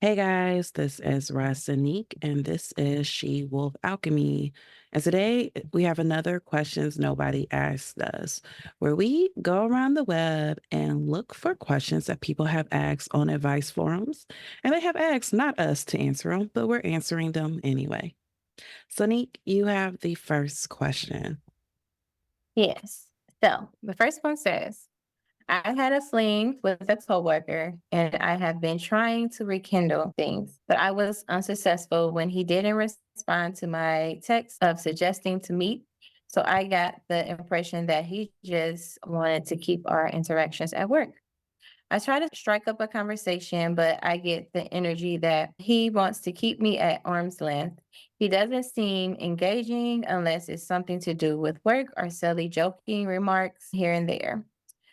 Hey guys, this is Nique, and this is SheWolf Alchemy. And today we have another Questions Nobody Asked Us, where we go around the web and look for questions that people have asked on advice forums. And they have asked not us to answer them, but we're answering them anyway. So, Nique, you have the first question. Yes. So the first one says, I had a fling with a coworker and I have been trying to rekindle things, but I was unsuccessful when he didn't respond to my text of suggesting to meet. So I got the impression that he just wanted to keep our interactions at work. I try to strike up a conversation, but I get the energy that he wants to keep me at arm's length. He doesn't seem engaging unless it's something to do with work or silly joking remarks here and there.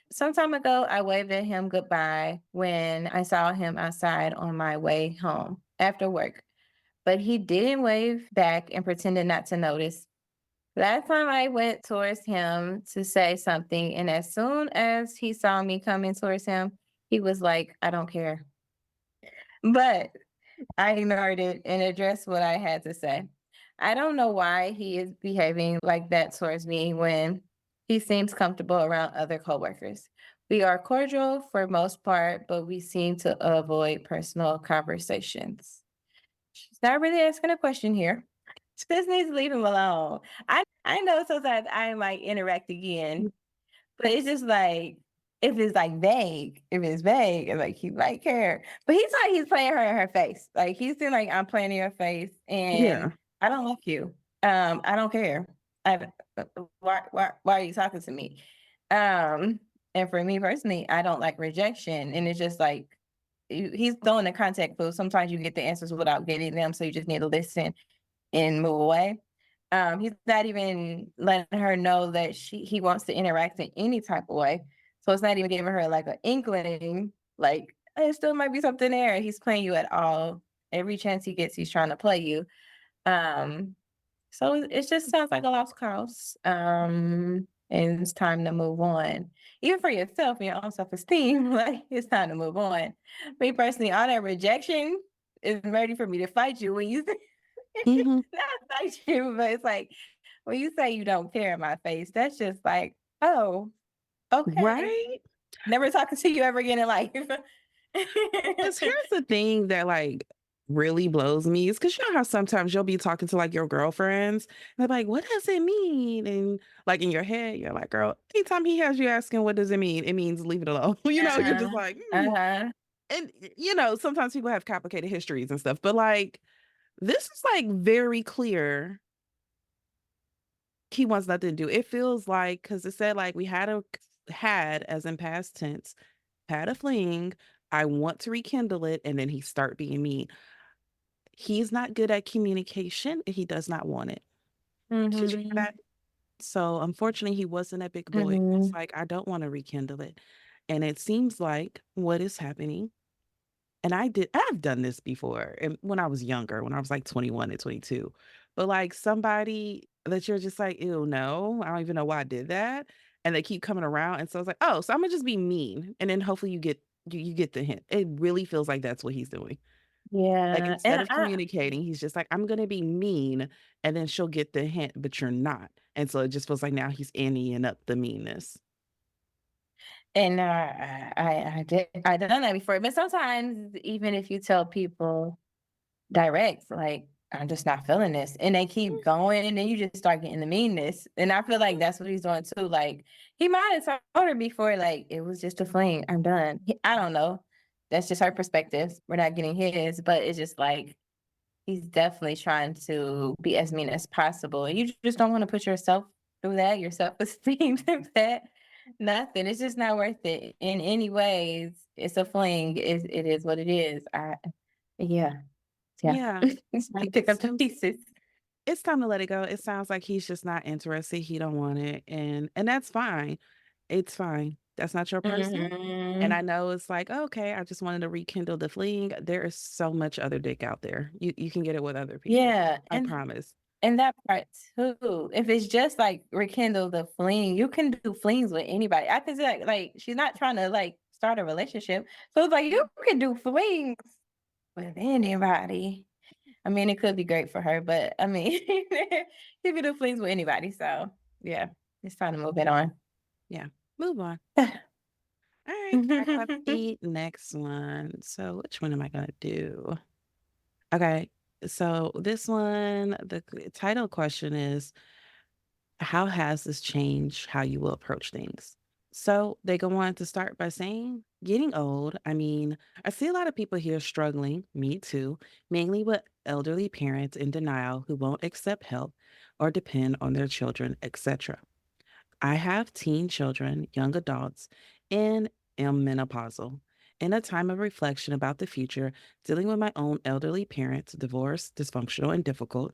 Some time ago, I waved at him goodbye when I saw him outside on my way home after work, but he didn't wave back and pretended not to notice. Last time I went towards him to say something, and as soon as he saw me coming towards him, he was like, I don't care. But I ignored it and addressed what I had to say. I don't know why he is behaving like that towards me when he seems comfortable around other coworkers. We are cordial for most part, but we seem to avoid personal conversations. She's not really asking a question here. She just needs to leave him alone. I know sometimes I might interact again, but it's just like if it's like vague, if it's vague, and like he might care. But he's like he's playing her in her face. Like he's saying like I'm playing in your face and Yeah. I don't like you. I don't care. I why are you talking to me? And for me personally, I don't like rejection. And it's just like he's throwing the contact clues. Sometimes you get the answers without getting them. So you just need to listen and move away. He's not even letting her know that he wants to interact in any type of way. So it's not even giving her like an inkling, like there still might be something there. He's playing you at all. Every chance he gets, he's trying to play you. Um, so it just sounds like a lost cause. And it's time to move on. Even for yourself and your own self-esteem, like it's time to move on. Me personally, all that rejection is ready for me to fight you when you Hmm. not fight you, but it's like when you say you don't care in my face, that's just like, oh, okay. Right? Never talking to you ever again in life. Because here's the thing that really blows me is because you know how sometimes you'll be talking to like your girlfriends and they're like, what does it mean? And like in your head, you're like, girl, anytime he has you asking, what does it mean? It means leave it alone. You're just Uh-huh. like, "Hmm." Uh-huh. And sometimes people have complicated histories and stuff, but like this is like very clear. He wants nothing to do. It feels like because it said like we had as in past tense, had a fling. I want to rekindle it, and then he start being mean. He's not good at communication. And he does not want it. Did you hear Mhm. that? So unfortunately, he wasn't a big boy. It's Mhm. like, I don't want to rekindle it. And it seems like what is happening, and I've done this before and when I was younger, when I was like 21 and 22. But like somebody that you're just like, ew, no, I don't even know why I did that. And they keep coming around. And so it's like, oh, so I'm gonna just be mean. And then hopefully you get the hint. It really feels like that's what he's doing. Like Yeah. instead And of communicating, he's just like, I'm gonna be mean, and then she'll get the hint, but you're not. And so it just feels like now he's anteing up the meanness. I done that before. But sometimes even if you tell people direct, like, I'm just not feeling this. And they keep going, and then you just start getting the meanness. And I feel like that's what he's doing too. Like, he might have told her before, like, it was just a fling. I'm done. I don't know. That's just her perspective. We're not getting his, but it's just like he's definitely trying to be as mean as possible. And you just don't want to put yourself through that, your self-esteem through that. Nothing. It's just not worth it in any ways. It's a fling. It is what it is. Yeah. Yeah. Yeah. It's Like pick up the pieces. it's time to let it go. It sounds like he's just not interested. He don't want it, and that's fine. It's fine. That's not your person. And I Mhm. know it's like, okay, I just wanted to rekindle the fling. There is so much other dick out there. You can get it with other people. Yeah, I promise. and that part too. If it's just like rekindle the fling, you can do flings with anybody. I can say like she's not trying to like start a relationship. So it's like you can do flings with anybody. I mean, it could be great for her, but I mean, he could do flings with anybody. So yeah, it's time to move it on. Yeah, move on. All right, I got the next one. So which one am I gonna do? Okay, so this one, the title question is, how has this changed how you will approach things? So they go on to start by saying, getting old. I mean, I see a lot of people here struggling, me too, mainly with elderly parents in denial who won't accept help or depend on their children, etc. I have teen children, young adults, and am menopausal. In a time of reflection about the future, dealing with my own elderly parents, divorced, dysfunctional, and difficult,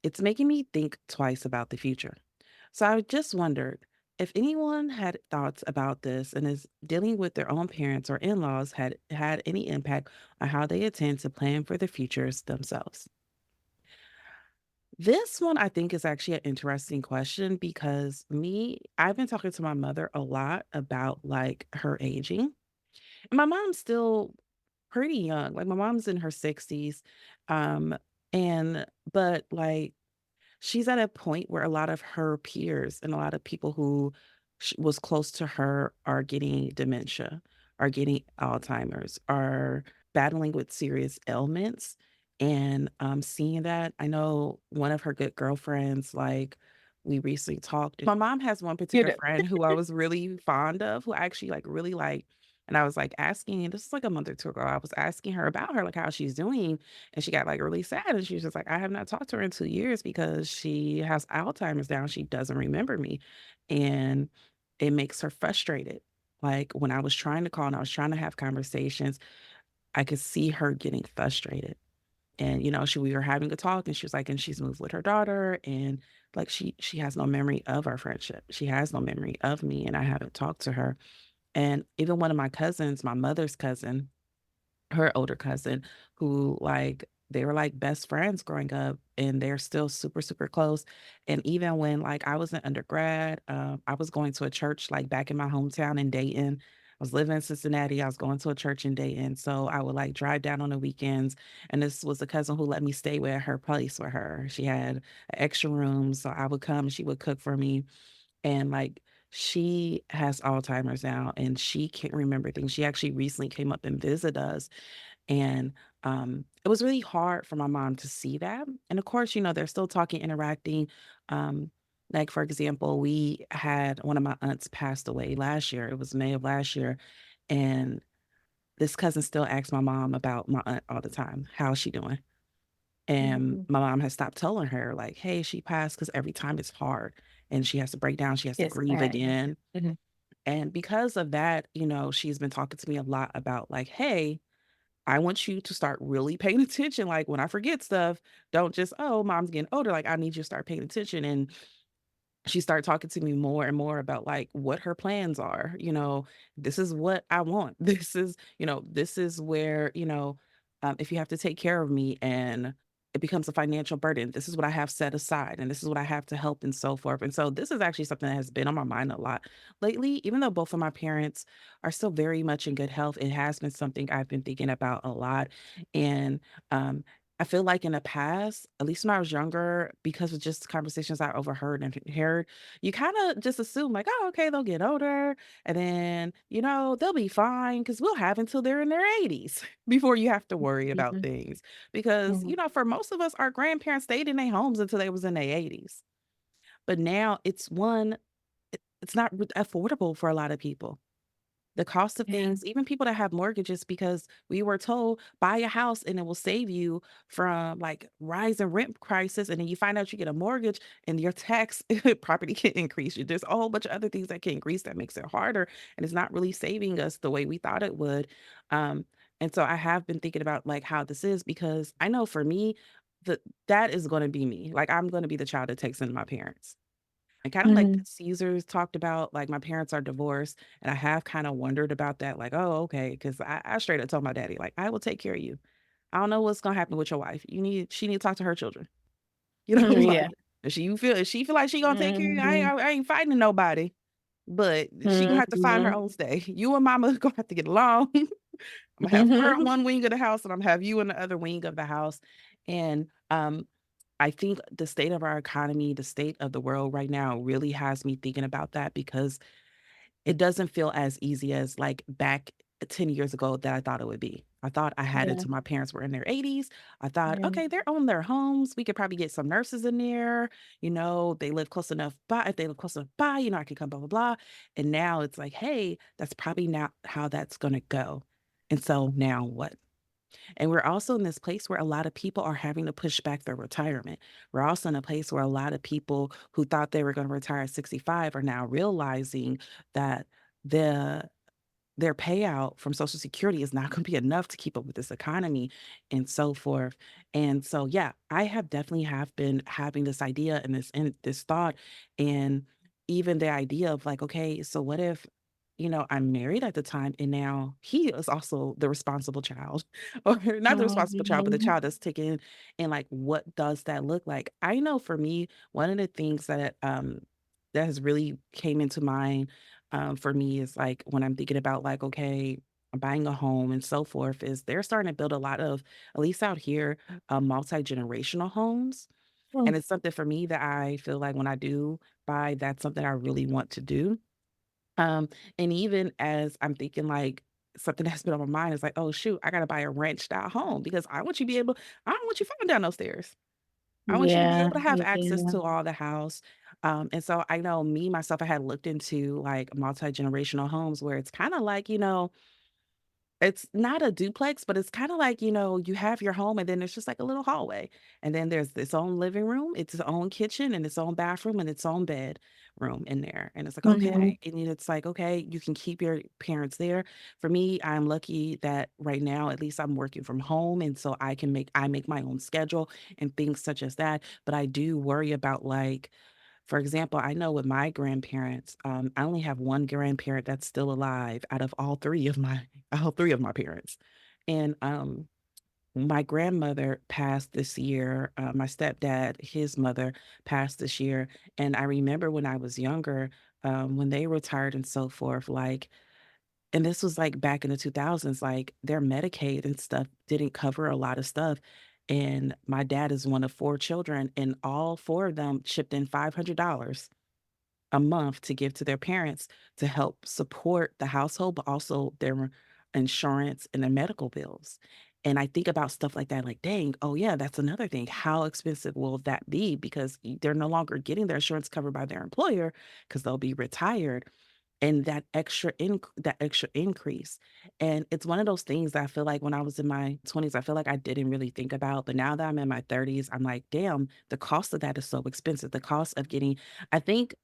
it's making me think twice about the future. So I just wondered if anyone had thoughts about this and is dealing with their own parents or in-laws had any impact on how they intend to plan for the futures themselves. This one I think is actually an interesting question because I've been talking to my mother a lot about like her aging. And my mom's still pretty young. Like my mom's in her 60s. Um and but like she's at a point where a lot of her peers and a lot of people who was close to her are getting dementia, are getting Alzheimer's, are battling with serious ailments. And seeing that, I know one of her good girlfriends, like we recently talked. My mom has one You particular do. friend who I was really fond of, who I actually like really like. And I was like asking, and this is like a month or two ago, I was asking her about her, like how she's doing, and she got, like, really sad, and she was just like, "I have not talked to her in 2 years because she has Alzheimer's now, she doesn't remember me." And it makes her frustrated. Like, when I was trying to call and I was trying to have conversations, I could see her getting frustrated. And, we were having a talk, and she was like and she's moved with her daughter, and, like, she has no memory of our friendship. She has no memory of me, and I haven't talked to her. And even one of my cousins, my mother's cousin, her older cousin who, like, they were, like, best friends growing up, and they're still super, super close, and even when, like, I was in undergrad, I was going to a church, like, back in my hometown in Dayton. I was living in Cincinnati, I was going to a church in Dayton, so I would, like, drive down on the weekends, and this was a cousin who let me stay with her place with her. She had an extra room, so I would come, she would cook for me, and, like, she has Alzheimer's now, and she can't remember things. She actually recently came up and visited us, and, it was really hard for my mom to see that, and of course, they're still talking, interacting, like, for example, we had one of my aunts passed away last year, it was May of last year, and this cousin still asks my mom about my aunt all the time, "How's she doing?" And Mhm. my mom has stopped telling her, like, "Hey, she passed," because every time it's hard, and she has to break down, she has to Yes, grieve right. again, Mhm. and because of that, she's been talking to me a lot about, like, "Hey, I want you to start really paying attention, like, when I forget stuff, don't just, 'Oh, mom's getting older,' like, I need you to start paying attention," and she started talking to me more and more about like what her plans are. This is what I want. This is where, if you have to take care of me and it becomes a financial burden, this is what I have set aside and this is what I have to help and so forth. And so this is actually something that has been on my mind a lot lately, even though both of my parents are still very much in good health. It has been something I've been thinking about a lot. And um I feel like in the past, at least when I was younger, because of just conversations I overheard and heard, you kinda just assume like, "Oh, okay, they'll get older, and then, they'll be fine because 'cause we'll have until they're in their 80s before you have to worry about Mhm. things." Because, Mhm. for most of us, our grandparents stayed in their homes until they was in their 80s. But now it's not affordable for a lot of people. The cost of Yeah. things, even people that have mortgages, because we were told, "Buy a house and it will save you from, like, rise in rent prices," and then you find out you get a mortgage and your tax property can increase. There's a whole bunch of other things that can increase that makes it harder, and it's not really saving us the way we thought it would. Um, and so I have been thinking about, like, how this is because I know for me, that is gonna be me. Like, I'm gonna be the child that takes in my parents. And kinda like Mhm. Caesars talked about, like, my parents are divorced, and I have kinda wondered about that, like, "Oh, okay," 'cause I straight up told my daddy, like, "I will take care of you. I don't know what's gonna happen with your wife. She need to talk to her children." Yeah. Like, if she feel like she gonna take care of you, Mhm. I ain't fighting nobody, but she gonna have to find her Mhm. own stay. You and mama gonna have to get along. I'm gonna have her in one wing of the house, and I'm gonna have you in the other wing of the house. And I think the state of our economy, the state of the world right now really has me thinking about that because it doesn't feel as easy as, like, back 10 years ago that I thought it would be. I thought I had it Yeah, till my parents were in their 80s. I thought, yeah. "Okay, they're own their homes. We could probably get some nurses in there, they live close enough by if they live close enough by, I can come blah, blah, blah." And now it's like, "Hey, that's probably not how that's gonna go." And so now what? And we're also in this place where a lot of people are having to push back their retirement. We're also in a place where a lot of people who thought they were going to retire at 65 are now realizing that the their payout from Social Security is not going to be enough to keep up with this economy and so forth. And so, yeah, I have definitely have been having this idea and this thought, and even the idea of like, okay, so what if I'm married at the time and now he is also the responsible child or not the responsible child, but the Mhm. child that's taken and like what does that look like? I know for me, one of the things that has really came into mind for me is like when I'm thinking about like, okay, I'm buying a home and so forth, is they're starting to build a lot of, at least out here, multi-generational homes. Mm. And it's something for me that I feel like when I do buy, that's something I really want to do. Um, and even as I'm thinking like something that's been on my mind is like, oh shoot, I gotta buy a wrenched out home because I don't want you falling down those stairs. I want you to be Yeah, able to have access yeah. to all the house. And so I know me, myself, I had looked into like multi-generational homes where it's kind of like, it's not a duplex, but it's kinda like, you have your home and then there's just like a little hallway. And then there's its own living room, its own kitchen, and its own bathroom, and its own bedroom in there. And it's like, Mhm. okay. And it's like, okay, you can keep your parents there. For me, I'm lucky that right now, at least I'm working from home. And so I make my own schedule and things such as that. But I do worry about like for example, I know with my grandparents, I only have one grandparent that's still alive out of all 3 of my parents. And, my grandmother passed this year, my stepdad, his mother passed this year, and I remember when I was younger, when they retired and so forth, like and this was, like, back in the 2000s, like, their Medicaid and stuff didn't cover a lot of stuff, and my dad is one of 4 children, and all 4 of them chipped in $500 a month to give to their parents to help support the household, but also their insurance and their medical bills. And I think about stuff like that, like, dang, oh yeah, that's another thing. How expensive will that be? Because they're no longer getting their insurance covered by their employer because they'll be retired. And that extra increase. And it's one of those things that I feel like when I was in my 20s, I feel like I didn't really think about. But now that I'm in my 30s, I'm like, damn, the cost of that is so expensive. The cost of getting I think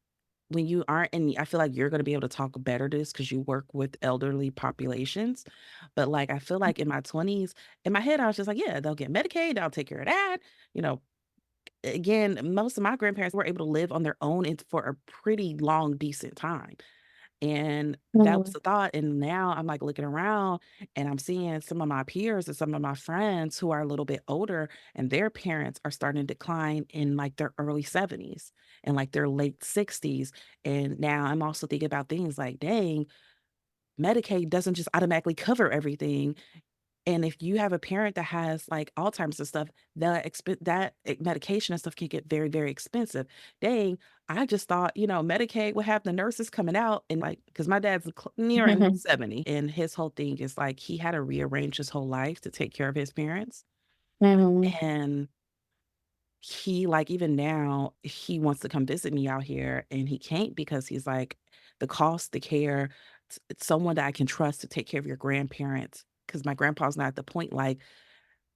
when you aren't in I feel like you're gonna be able to talk better to this because you work with elderly populations, but, like, I feel like in my 20s, in my head, I was just like, "Yeah, they'll get Medicaid, they'll take care of that," you know? Again, most of my grandparents were able to live on their own and for a pretty long, decent time. And that was Mhm. the thought, and now I'm, like, looking around, and I'm seeing some of my peers and some of my friends who are a little bit older, and their parents are starting to decline in, like, their early 70s and, like, their late 60s, and now I'm also thinking about things like, "Dang, Medicaid doesn't just automatically cover everything." And if you have a parent that has, like, Alzheimer's and stuff, medication and stuff can get very, very expensive. Dang, I just thought, Medicaid would have the nurses coming out and, like, because my dad's nearing 70, and his whole thing is, like, he had to rearrange his whole life to take care of his parents, Mhm. and he like, even now, he wants to come visit me out here, and he can't because he's like, the cost, the care, it's someone that I can trust to take care of your grandparents. Because my grandpa's not at the point, like,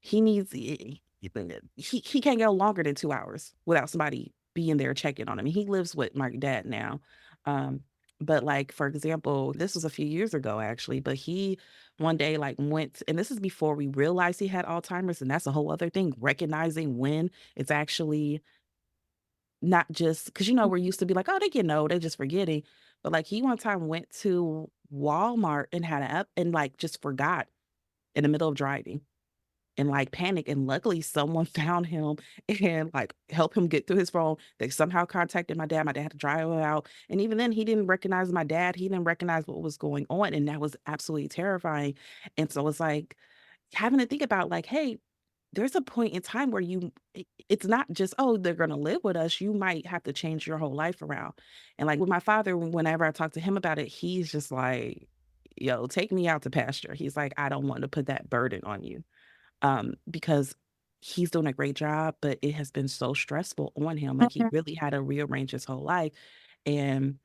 he needs he can't go longer than 2 hours without somebody being there checking on him. He lives with my dad now. Um, but, like, for example, this was a few years ago, actually, but he one day, like, went and this is before we realized he had Alzheimer's, and that's a whole other thing, recognizing when it's actually not just because we're used to be like, "Oh, they getting old, they just forgetting." But, like, he one time went to Walmart and had an app and, like, just forgot in the middle of driving. and like panic. And luckily someone found him and like helped him get through his phone. They somehow contacted my dad. My dad had to drive him out. And even then he didn't recognize my dad. He didn't recognize what was going on. And that was absolutely terrifying. And so it's like having to think about like, hey, there's a point in time where it's not just, oh, they're gonna live with us. You might have to change your whole life around. And like with my father, whenever I talk to him about it, he's just like, yo, take me out to pasture. He's like, I don't want to put that burden on you. Because he's doing a great job, but it has been so stressful on him. Like he Mhm. really had to rearrange his whole life. And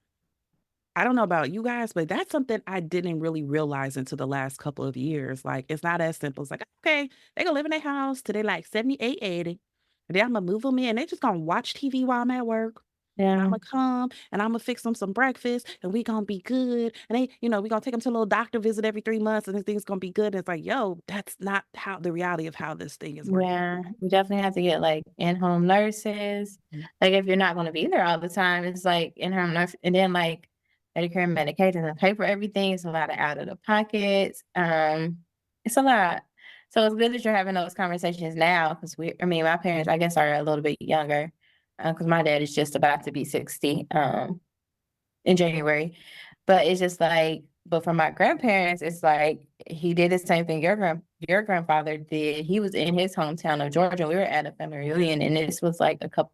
I don't know about you guys, but that's something I didn't really realize until the last couple of years. Like, it's not as simple. It's like, okay, they gonna live in their house till they like 78, 80. And then I'm gonna move them in. They just gonna watch TV while I'm at work. And I'm Yeah. gonna come and I'm gonna fix them some breakfast and we gonna be good. And they, we gonna take them to a little doctor visit every 3 months and everything's gonna be good. And it's like, yo, that's not how the reality of how this thing is working. Yeah, you definitely have to get, like, in-home nurses. Mhm. Like, if you're not gonna be there all the time, it's like in-home nurse and then, like, Medicare and Medicaid and pay for everything. It's a lot of out of the pockets. It's a lot. So it's good that you're having those conversations now because my parents, I guess, are a little bit younger, because my dad is just about to be 60, in January. But it's just like but for my grandparents, it's like he did the same thing your grandfather did. He was in his hometown of Georgia. We were at a family reunion, and this was like a couple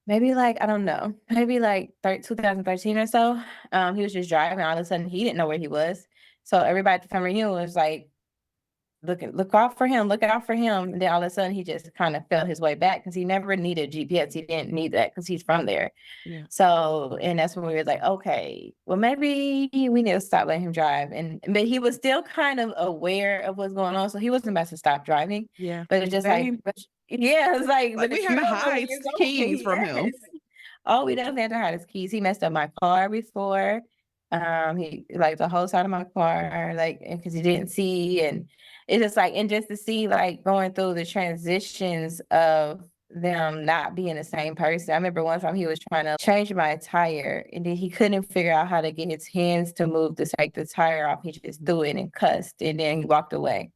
maybe like, I don't know, maybe like 2013 or so. He was just driving, all of a sudden, he didn't know where he was. So everybody at the family reunion was like, look out for him, look out for him. And then all of a sudden, he just kind of felt his way back because he never needed GPS. He didn't need that because he's from there. Yeah. So, and that's when we were like, okay, well, maybe we need to stop letting him drive. But he was still kind of aware of what's going on. So he wasn't about to stop driving. Yeah. But it's just like, Same. yeah, it's like, Like but we if you had to don't know where hide you're keys going, from him. yes. Oh, we definitely had to hide his keys. He messed up my car before. He like the whole side of my car, like, because he didn't see, and it's just like, and just to see like going through the transitions of them not being the same person. I remember one time he was trying to change my tire, and then he couldn't figure out how to get his hands to move to take the tire off. He just threw it and cussed, and then he walked away.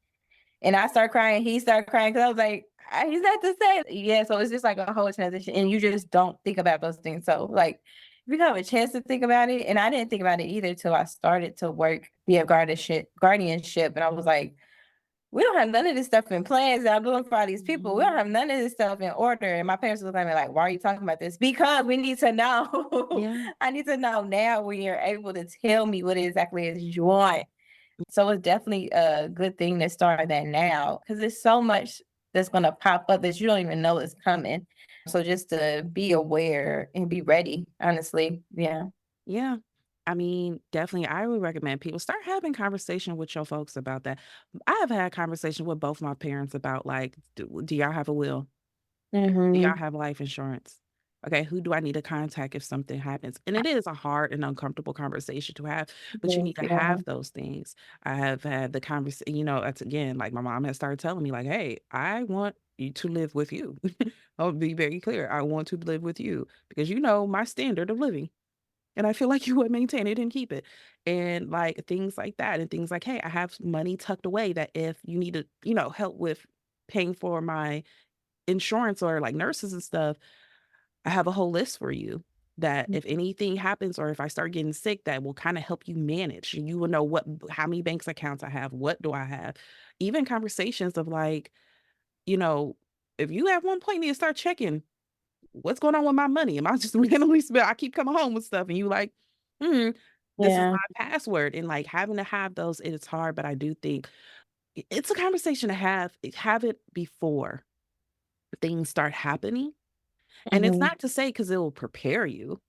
And I started crying, he started crying because I was like, he's not the same. Yeah, so it's just like a whole transition, and you just don't think about those things. So, like, if you have a chance to think about it, and I didn't think about it either till I started to work via guardianship, and I was like, we don't have none of this stuff in plans that I'm doing for all these people. We don't Mhm. have none of this stuff in order. And my parents look at me like, why are you talking about this? Because we need to know. Yeah. I need to know now when you're able to tell me what exactly it is you want. So it's definitely a good thing to start that now because there's so much that's gonna pop up that you don't even know is coming. So just to be aware and be ready, honestly. Yeah. Yeah. I mean, definitely, I would recommend people start having conversation with your folks about that. I have had conversation with both my parents about like, do y'all have a will? Do y'all Mhm. have life insurance? Okay, who do I need to contact if something happens? And it is a hard and uncomfortable conversation to have, but you Yes, need to yeah. have those things. I have had the conversation, that's again, like my mom has started telling me, like, hey, I want you to live with you. I'll be very clear. I want to live with you because you know my standard of living. And I feel like you would maintain it and keep it. And like things like that. And things like, hey, I have money tucked away that if you need to, help with paying for my insurance or like nurses and stuff, I have a whole list for you that if anything happens or if I start getting sick, that will kind of help you manage. You will know how many banks accounts I have, what do I have. Even conversations of like, you know, if you at one point need to start checking what's going on with my money. Am I just randomly spend? I keep coming home with stuff and you like, hmm, this is Yeah. my password. And like having to have those, it's hard, but I do think it's a conversation to have it before things start happening. And it's Mhm. not to say because it will prepare you,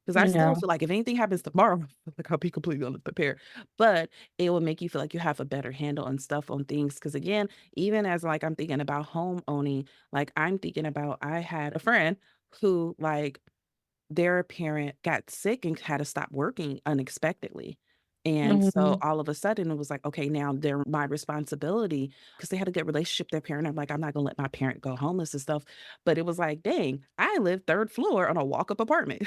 because I still No. feel like if anything happens tomorrow, I feel like I'll be completely unprepared. But it will make you feel like you have a better handle on stuff on things. Because again, even as like I'm thinking about home owning, like I'm thinking about I had a friend who like their parent got sick and had to stop working unexpectedly. And so Mhm. all of a sudden it was like, okay, now they're my responsibility because they had a good relationship with their parent. I'm like, I'm not gonna let my parent go homeless and stuff. But it was like, dang, I live third floor on a walk-up apartment.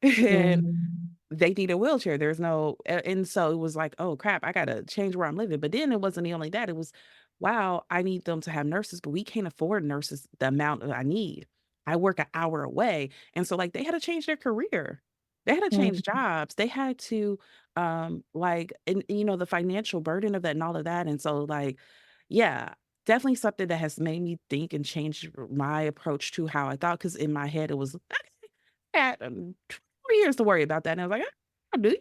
And Mhm. they need a wheelchair. There's no and so it was like, oh crap, I gotta change where I'm living. But then it wasn't only that, it was wow, I need them to have nurses, but we can't afford nurses the amount that I need. I work an hour away. And so like they had to change their career. They had to change Mhm. jobs. They had to like and the financial burden of that and all of that. And so like, yeah, definitely something that has made me think and change my approach to how I thought. Cause in my head it was okay, I had 4 years to worry about that. And I was like, do you?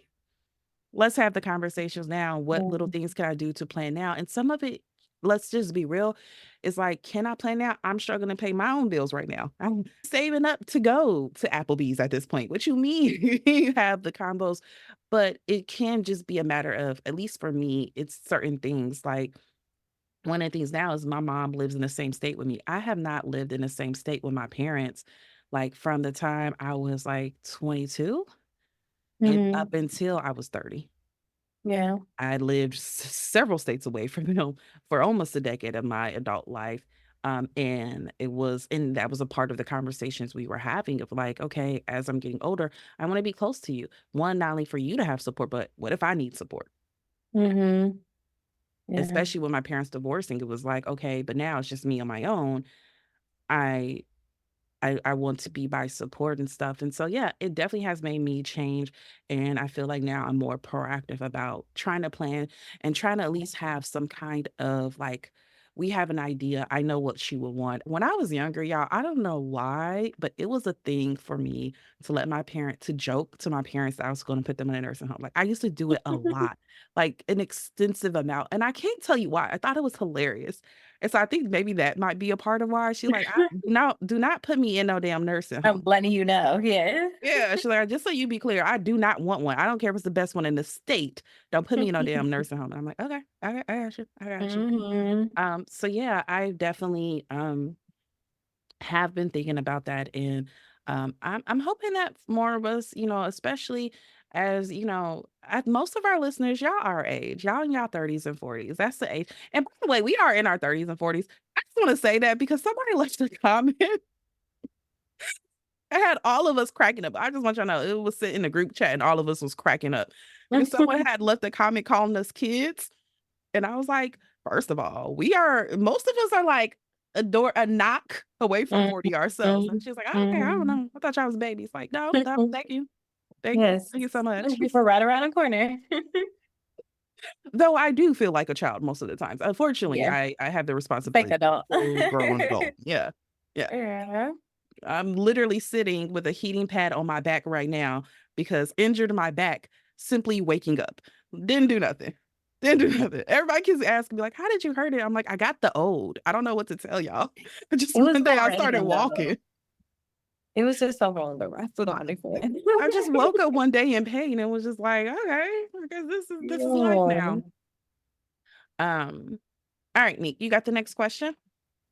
Let's have the conversations now. What little Mhm. things can I do to plan now? And some of it, let's just be real, is like, can I plan now? I'm struggling to pay my own bills right now. I'm saving up to go to Applebee's at this point. What you mean you have the combos? But it can just be a matter of, at least for me, it's certain things. Like one of the things now is my mom lives in the same state with me. I have not lived in the same state with my parents like from the time I was like 22 and up Mhm. until I was 30. Yeah. I lived several states away from them for almost a decade of my adult life. And that was a part of the conversations we were having of like, okay, as I'm getting older, I want to be close to you. One, not only for you to have support, but what if I need support? Mhm. Yeah. Especially when my parents divorcing, it was like, okay, but now it's just me on my own. I I want to be by support and stuff. And so, yeah, it definitely has made me change. And I feel like now I'm more proactive about trying to plan and trying to at least have some kind of like, we have an idea. I know what she would want. When I was younger, y'all, I don't know why, but it was a thing for me to to joke to my parents that I was going to put them in a nursing home. Like I used to do it a lot, like an extensive amount. And I can't tell you why. I thought it was hilarious. And so I think maybe that might be a part of why she's like, do not put me in no damn nursing I'm home." letting you know. Yeah. Yeah, she's like, "Just so you be clear, I do not want one. I don't care if it's the best one in the state. Don't put me in no damn nursing home." And I'm like, "Okay, I got you. I got you." Mhm. So yeah, I definitely have been thinking about that, and I'm hoping that more of us, especially as most of our listeners, y'all our age, y'all in y'all 30s and 40s. That's the age. And by the way, we are in our 30s and 40s. I just want to say that because somebody left a comment. I had all of us cracking up. I just want y'all to know it was sitting in the group chat and all of us was cracking up because someone had left a comment calling us kids. And I was like, first of all, most of us are like a knock away from 40 ourselves. And Mhm. she's like, "Oh, okay, I don't Mhm. know. I thought y'all was babies." Like, no, no, thank you. Thank you. Yes. Thank you so much. We're right around the corner. Though I do feel like a child most of the times. Unfortunately, Yeah. I have the Fake responsibility of adult. a full grown adult. Yeah. Yeah. Yeah. I'm literally sitting with a heating pad on my back right now because injured my back simply waking up. Didn't do nothing. Didn't do nothing. Everybody keeps asking me like, "How did you hurt it?" I'm like, "I got the old. I don't know what to tell y'all." Just It was one day so I started random though. walking. It was just so random. I still don't understand. I just woke up one day in pain and was just like, "Okay, I guess this is life Yeah. now." Um, all right, Nick, you got the next question?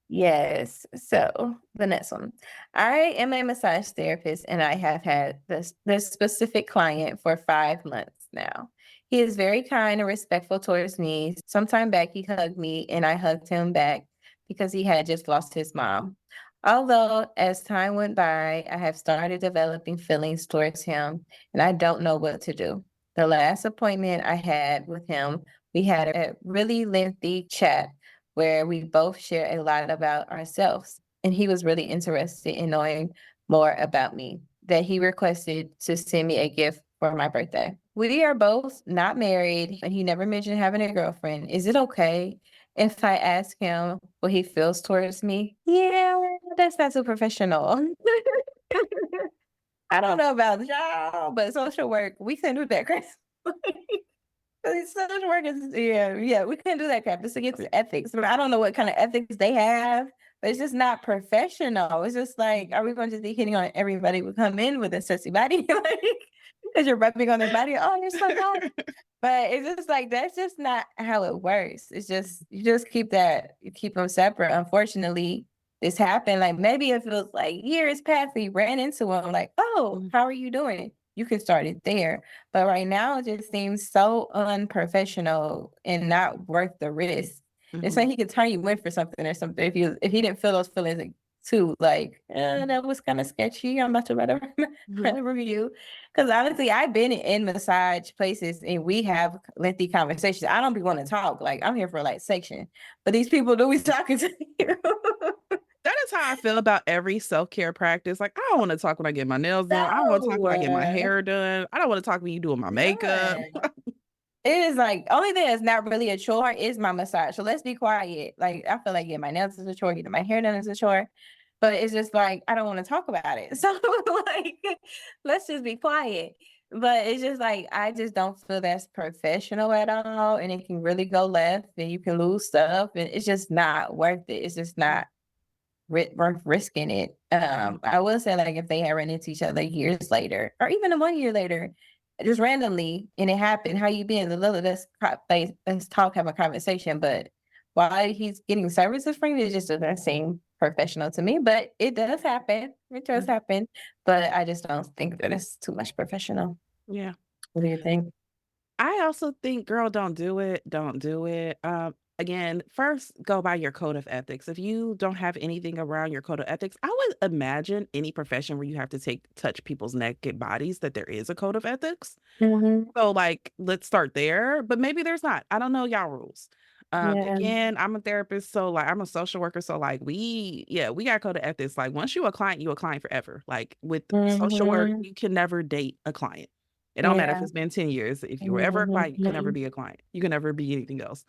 Yes. So the next one. I am a massage therapist and I have had this specific client for 5 months now. He is very kind and respectful towards me. Sometime back he hugged me and I hugged him back because he had just lost his mom. Although as time went by, I have started developing feelings towards him and I don't know what to do. The last appointment I had with him, we had a really lengthy chat where we both share a lot about ourselves. And he was really interested in knowing more about me, that he requested to send me a gift for my birthday. We are both not married, and he never mentioned having a girlfriend. Is it okay if I ask him what he feels towards me? Yeah, that's not so professional. I don't know about y'all, but social work, we couldn't do that, Chris. Social work is yeah, we couldn't do that crap. It's against ethics. But I don't know what kind of ethics they have, but it's just not professional. It's just like, are we going to be hitting on everybody who come in with a sexy body? Like, because you're rubbing on their body. Oh, you're so nice. But it's just like that's just not how it works. It's just you just you keep them separate. Unfortunately, this happened. Like maybe if it was like years past, we ran into him, like, oh, Mhm, how are you doing? You can start it there. But right now, it just seems so unprofessional and not worth the risk. It's mhm, like he could turn you in for something or something if he didn't feel those feelings too. Like, that was kind of sketchy. I'm about to write a, write a review. Because honestly, I've been in massage places and we have lengthy conversations. I don't be wanting to talk. Like, I'm here for like section. But these people do be talking to you. That is how I feel about every self-care practice. Like, I don't want to talk when I get my nails done. I don't want to talk No, when I get my hair done. I don't want to talk when you doing my makeup. none. It is like only thing that's not really a chore is my massage. So let's be quiet. Like I feel like getting my nails is a chore, getting my hair done is a chore. But it's just like I don't want to talk about it. So like let's just be quiet. But it's just like I just don't feel that's professional at all. And it can really go left and you can lose stuff. And it's just not worth it. It's just not worth risking it. I will say like if they had run into each other years later, or even 1 year later, just randomly, and it happened. How you been? Let's talk, have a conversation. But while he's getting services from you, it just doesn't seem professional to me. But it does happen. It does happen. But I just don't think that it's too much professional. Yeah. What do you think? I also think, girl, don't do it. Don't do it. Again, first go by your code of ethics. If you don't have anything around your code of ethics, I would imagine any profession where you have to touch people's naked bodies that there is a code of ethics. Hmm. So like let's start there, but maybe there's not. I don't know y'all rules. Yeah. Again, I'm a therapist, so like I'm a social worker, so like we got code of ethics. Like once you a client forever. Like with social work, Hmm. you can never date a client. It don't matter if Yeah. it's been 10 years. If you were ever a client, you can never Hmm. be a client. You can never be anything else.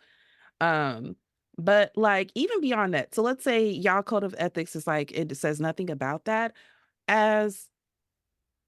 Um, but like even beyond that, so let's say y'all code of ethics is like it says nothing about that. As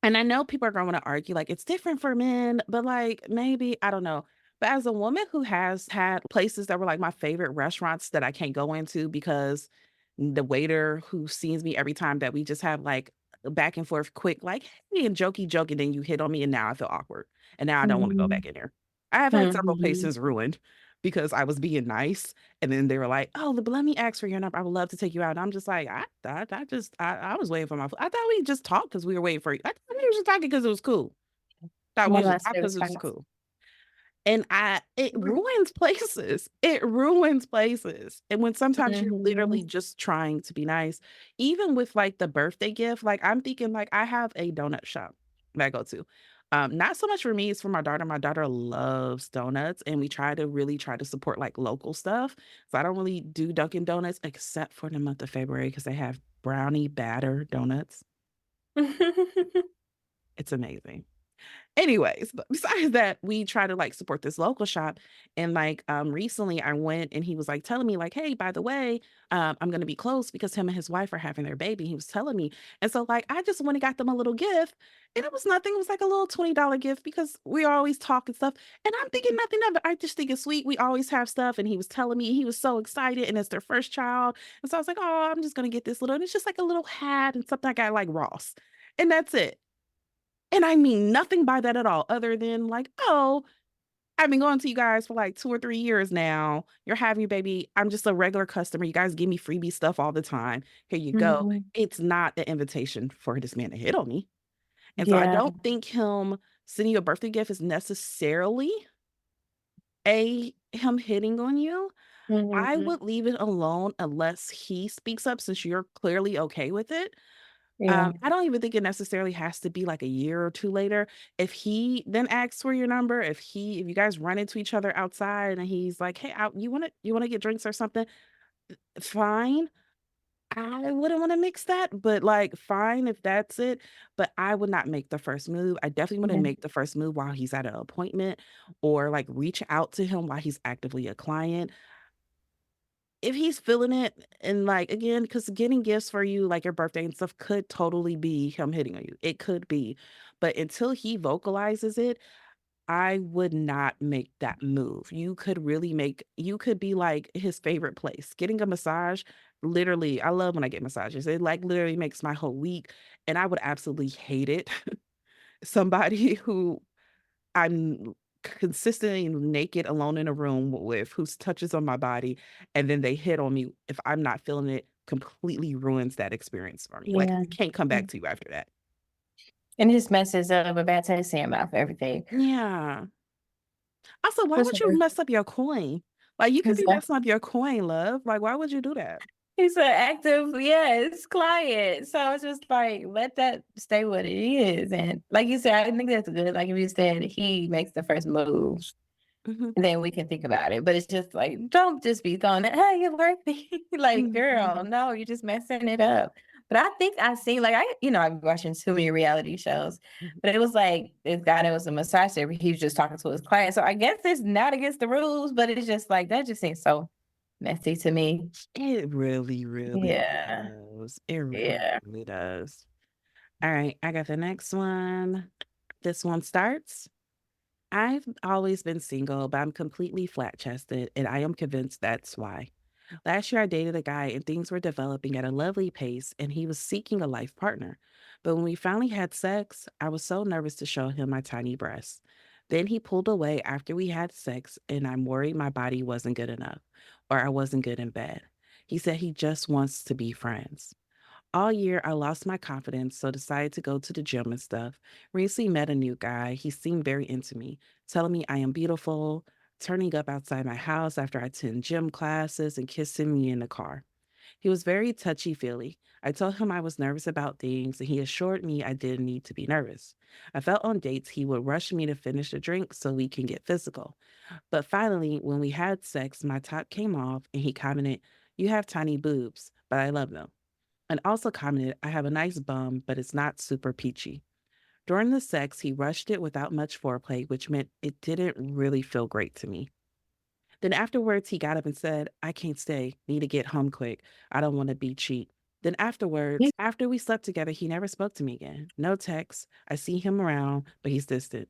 and I know people are going to argue like it's different for men, but like maybe I don't know. But as a woman who has had places that were like my favorite restaurants that I can't go into because the waiter who sees me every time that we just have like a back and forth quick, like, hey, and jokey joke, and then you hit on me, and now I feel awkward. And now I don't want to go Hmm. back in there. I have had several Hmm. places ruined because I was being nice. And then they were like, oh, let me ask for your number. I would love to take you out. And I'm just like, I was waiting for my, I thought we just talked because we were waiting for you. I thought we were just talking because it was cool. Thought we One of was my just talking favorite because it was spots. cool. And it ruins places. It ruins places. And when sometimes you're Mhm. literally just trying to be nice, even with like the birthday gift, like I'm thinking like I have a donut shop that I go to. Not so much for me, it's for my daughter. My daughter loves donuts and we try to support like local stuff. So I don't really do Dunkin' Donuts except for the month of February because they have brownie batter donuts. It's amazing. Anyways, but besides that, we try to like support this local shop. And like recently I went and he was like telling me, like, hey, by the way, I'm gonna be close because him and his wife are having their baby. He was telling me. And so like I just went and got them a little gift. And it was nothing. It was like a little $20 gift because we always talk and stuff. And I'm thinking nothing of it. I just think it's sweet. We always have stuff. And he was telling me he was so excited and it's their first child. And so I was like, oh, I'm just gonna get this little, and it's just like a little hat and something I got like Ross. And that's it. And I mean nothing by that at all, other than like, oh, I've been going to you guys for like 2 or 3 years now. You're having your baby. I'm just a regular customer. You guys give me freebie stuff all the time. Here you go. Mhm. It's not an invitation for this man to hit on me. And so I Yeah. don't think him sending you a birthday gift is necessarily him hitting on you. I Mhm. would leave it alone unless he speaks up since you're clearly okay with it. Yeah. I don't even think it necessarily has to be like a year or 2 later. If he then asks for your number, if you guys run into each other outside and he's like, "Hey, you wanna get drinks or something?" Fine. I wouldn't wanna mix that, but, like, fine if that's it, but I would not make the first move. I definitely wouldn't Yeah. make the first move while he's at an appointment or, like, reach out to him while he's actively a client. If he's feeling it and, like, again, because getting gifts for you, like your birthday and stuff, could totally be him hitting on you. It could be. But until he vocalizes it, I would not make that move. You could be like his favorite place. Getting a massage, literally, I love when I get massages. It like literally makes my whole week. And I would absolutely hate it. Somebody who I'm consistently naked alone in a room with, who touches on my body, and then they hit on me, if I'm not feeling it, completely ruins that experience for me. Like, Yeah. I can't come back to you after that. And it just messes up a bad taste in your mouth, everything. Yeah. Also, why What's would you the mess up your coin? Like, you could what's be that? messing up your coin, love. Like, why would you do that? He's an active, yes, client. So it's just like, let that stay what it is. And like you said, I think that's good. Like if you said he makes the first move, Mhm, then we can think about it. But it's just like, don't just be throwing it, hey, you worth me. Like, mhm, girl, no, you're just messing it up. But I think I seen like I've been watching too many reality shows. mhm. But it was like this guy that was a massage therapist, he was just talking to his client. So I guess it's not against the rules, but it's just like that just seems so messy to me. It really, really Yeah. does. It really, Yeah. really does. Alright, I got the next one. This one starts, "I've always been single, but I'm completely flat-chested, and I am convinced that's why. Last year, I dated a guy and things were developing at a lovely pace, and he was seeking a life partner. But when we finally had sex, I was so nervous to show him my tiny breasts. Then he pulled away after we had sex, and I'm worried my body wasn't good enough or I wasn't good in bed. He said he just wants to be friends. All year, I lost my confidence, so decided to go to the gym and stuff. Recently met a new guy. He seemed very into me, telling me I am beautiful, turning up outside my house after I attend gym classes, and kissing me in the car. He was very touchy feely. I told him I was nervous about things, and he assured me I didn't need to be nervous. I felt on dates he would rush me to finish the drink so we can get physical. But finally, when we had sex, my top came off, and he commented, "You have tiny boobs, but I love them." And also commented, "I have a nice bum, but it's not super peachy." During the sex, he rushed it without much foreplay, which meant it didn't really feel great to me. Then afterwards, he got up and said, "I can't stay. Need to get home quick. I don't want to be cheap." Then afterwards, after we slept together, he never spoke to me again. No text. I see him around, but he's distant.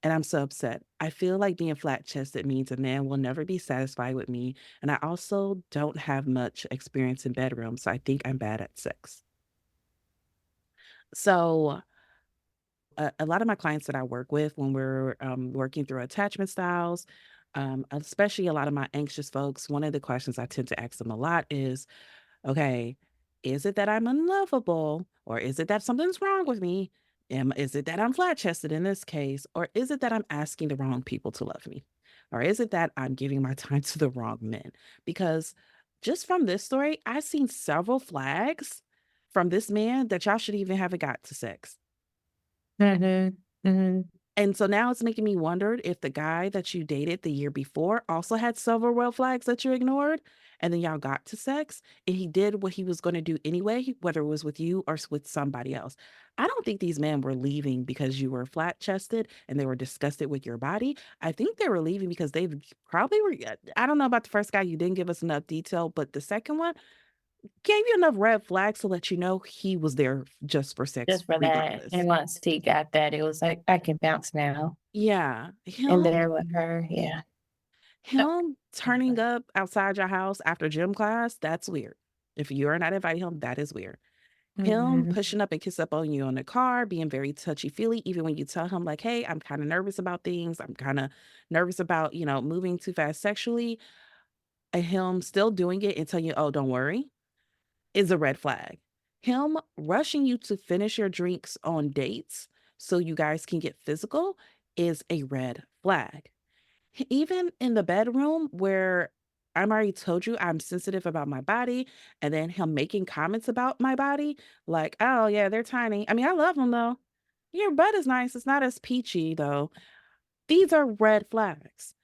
And I'm so upset. I feel like being flat chested means a man will never be satisfied with me. And I also don't have much experience in bedrooms, so I think I'm bad at sex. So, a lot of my clients that I work with when we're working through attachment styles, especially a lot of my anxious folks, one of the questions I tend to ask them a lot is, okay, is it that I'm unlovable? Or is it that something's wrong with me? Is it that I'm flat chested in this case? Or is it that I'm asking the wrong people to love me? Or is it that I'm giving my time to the wrong men? Because just from this story, I've seen several flags from this man that y'all should even haven't got to sex. Mhm. Mhm. And so now it's making me wonder if the guy that you dated the year before also had several red flags that you ignored, and then y'all got to sex, and he did what he was gonna do anyway, whether it was with you or with somebody else. I don't think these men were leaving because you were flat-chested and they were disgusted with your body. I think they were leaving because they probably were I don't know about the first guy, you didn't give us enough detail, but the second one gave you enough red flags to let you know he was there just for sex Just for that. regardless. And once he got that, it was like, I can bounce now. Yeah, And him there with her, yeah. Uh, Him turning up outside your house after gym class, that's weird. If you're not inviting him, that is weird. Him Mhm. pushing up and kiss up on you in the car, being very touchy-feely, even when you tell him like, "Hey, I'm kinda nervous about things. I'm kinda nervous about, moving too fast sexually," and him still doing it and telling you, "Oh, don't worry," is a red flag. Him rushing you to finish your drinks on dates so you guys can get physical is a red flag. Even in the bedroom where I'm already told you I'm sensitive about my body, and then him making comments about my body, like, "Oh, yeah, they're tiny." I mean, I love them though. Your butt is nice. It's not as peachy though. These are red flags.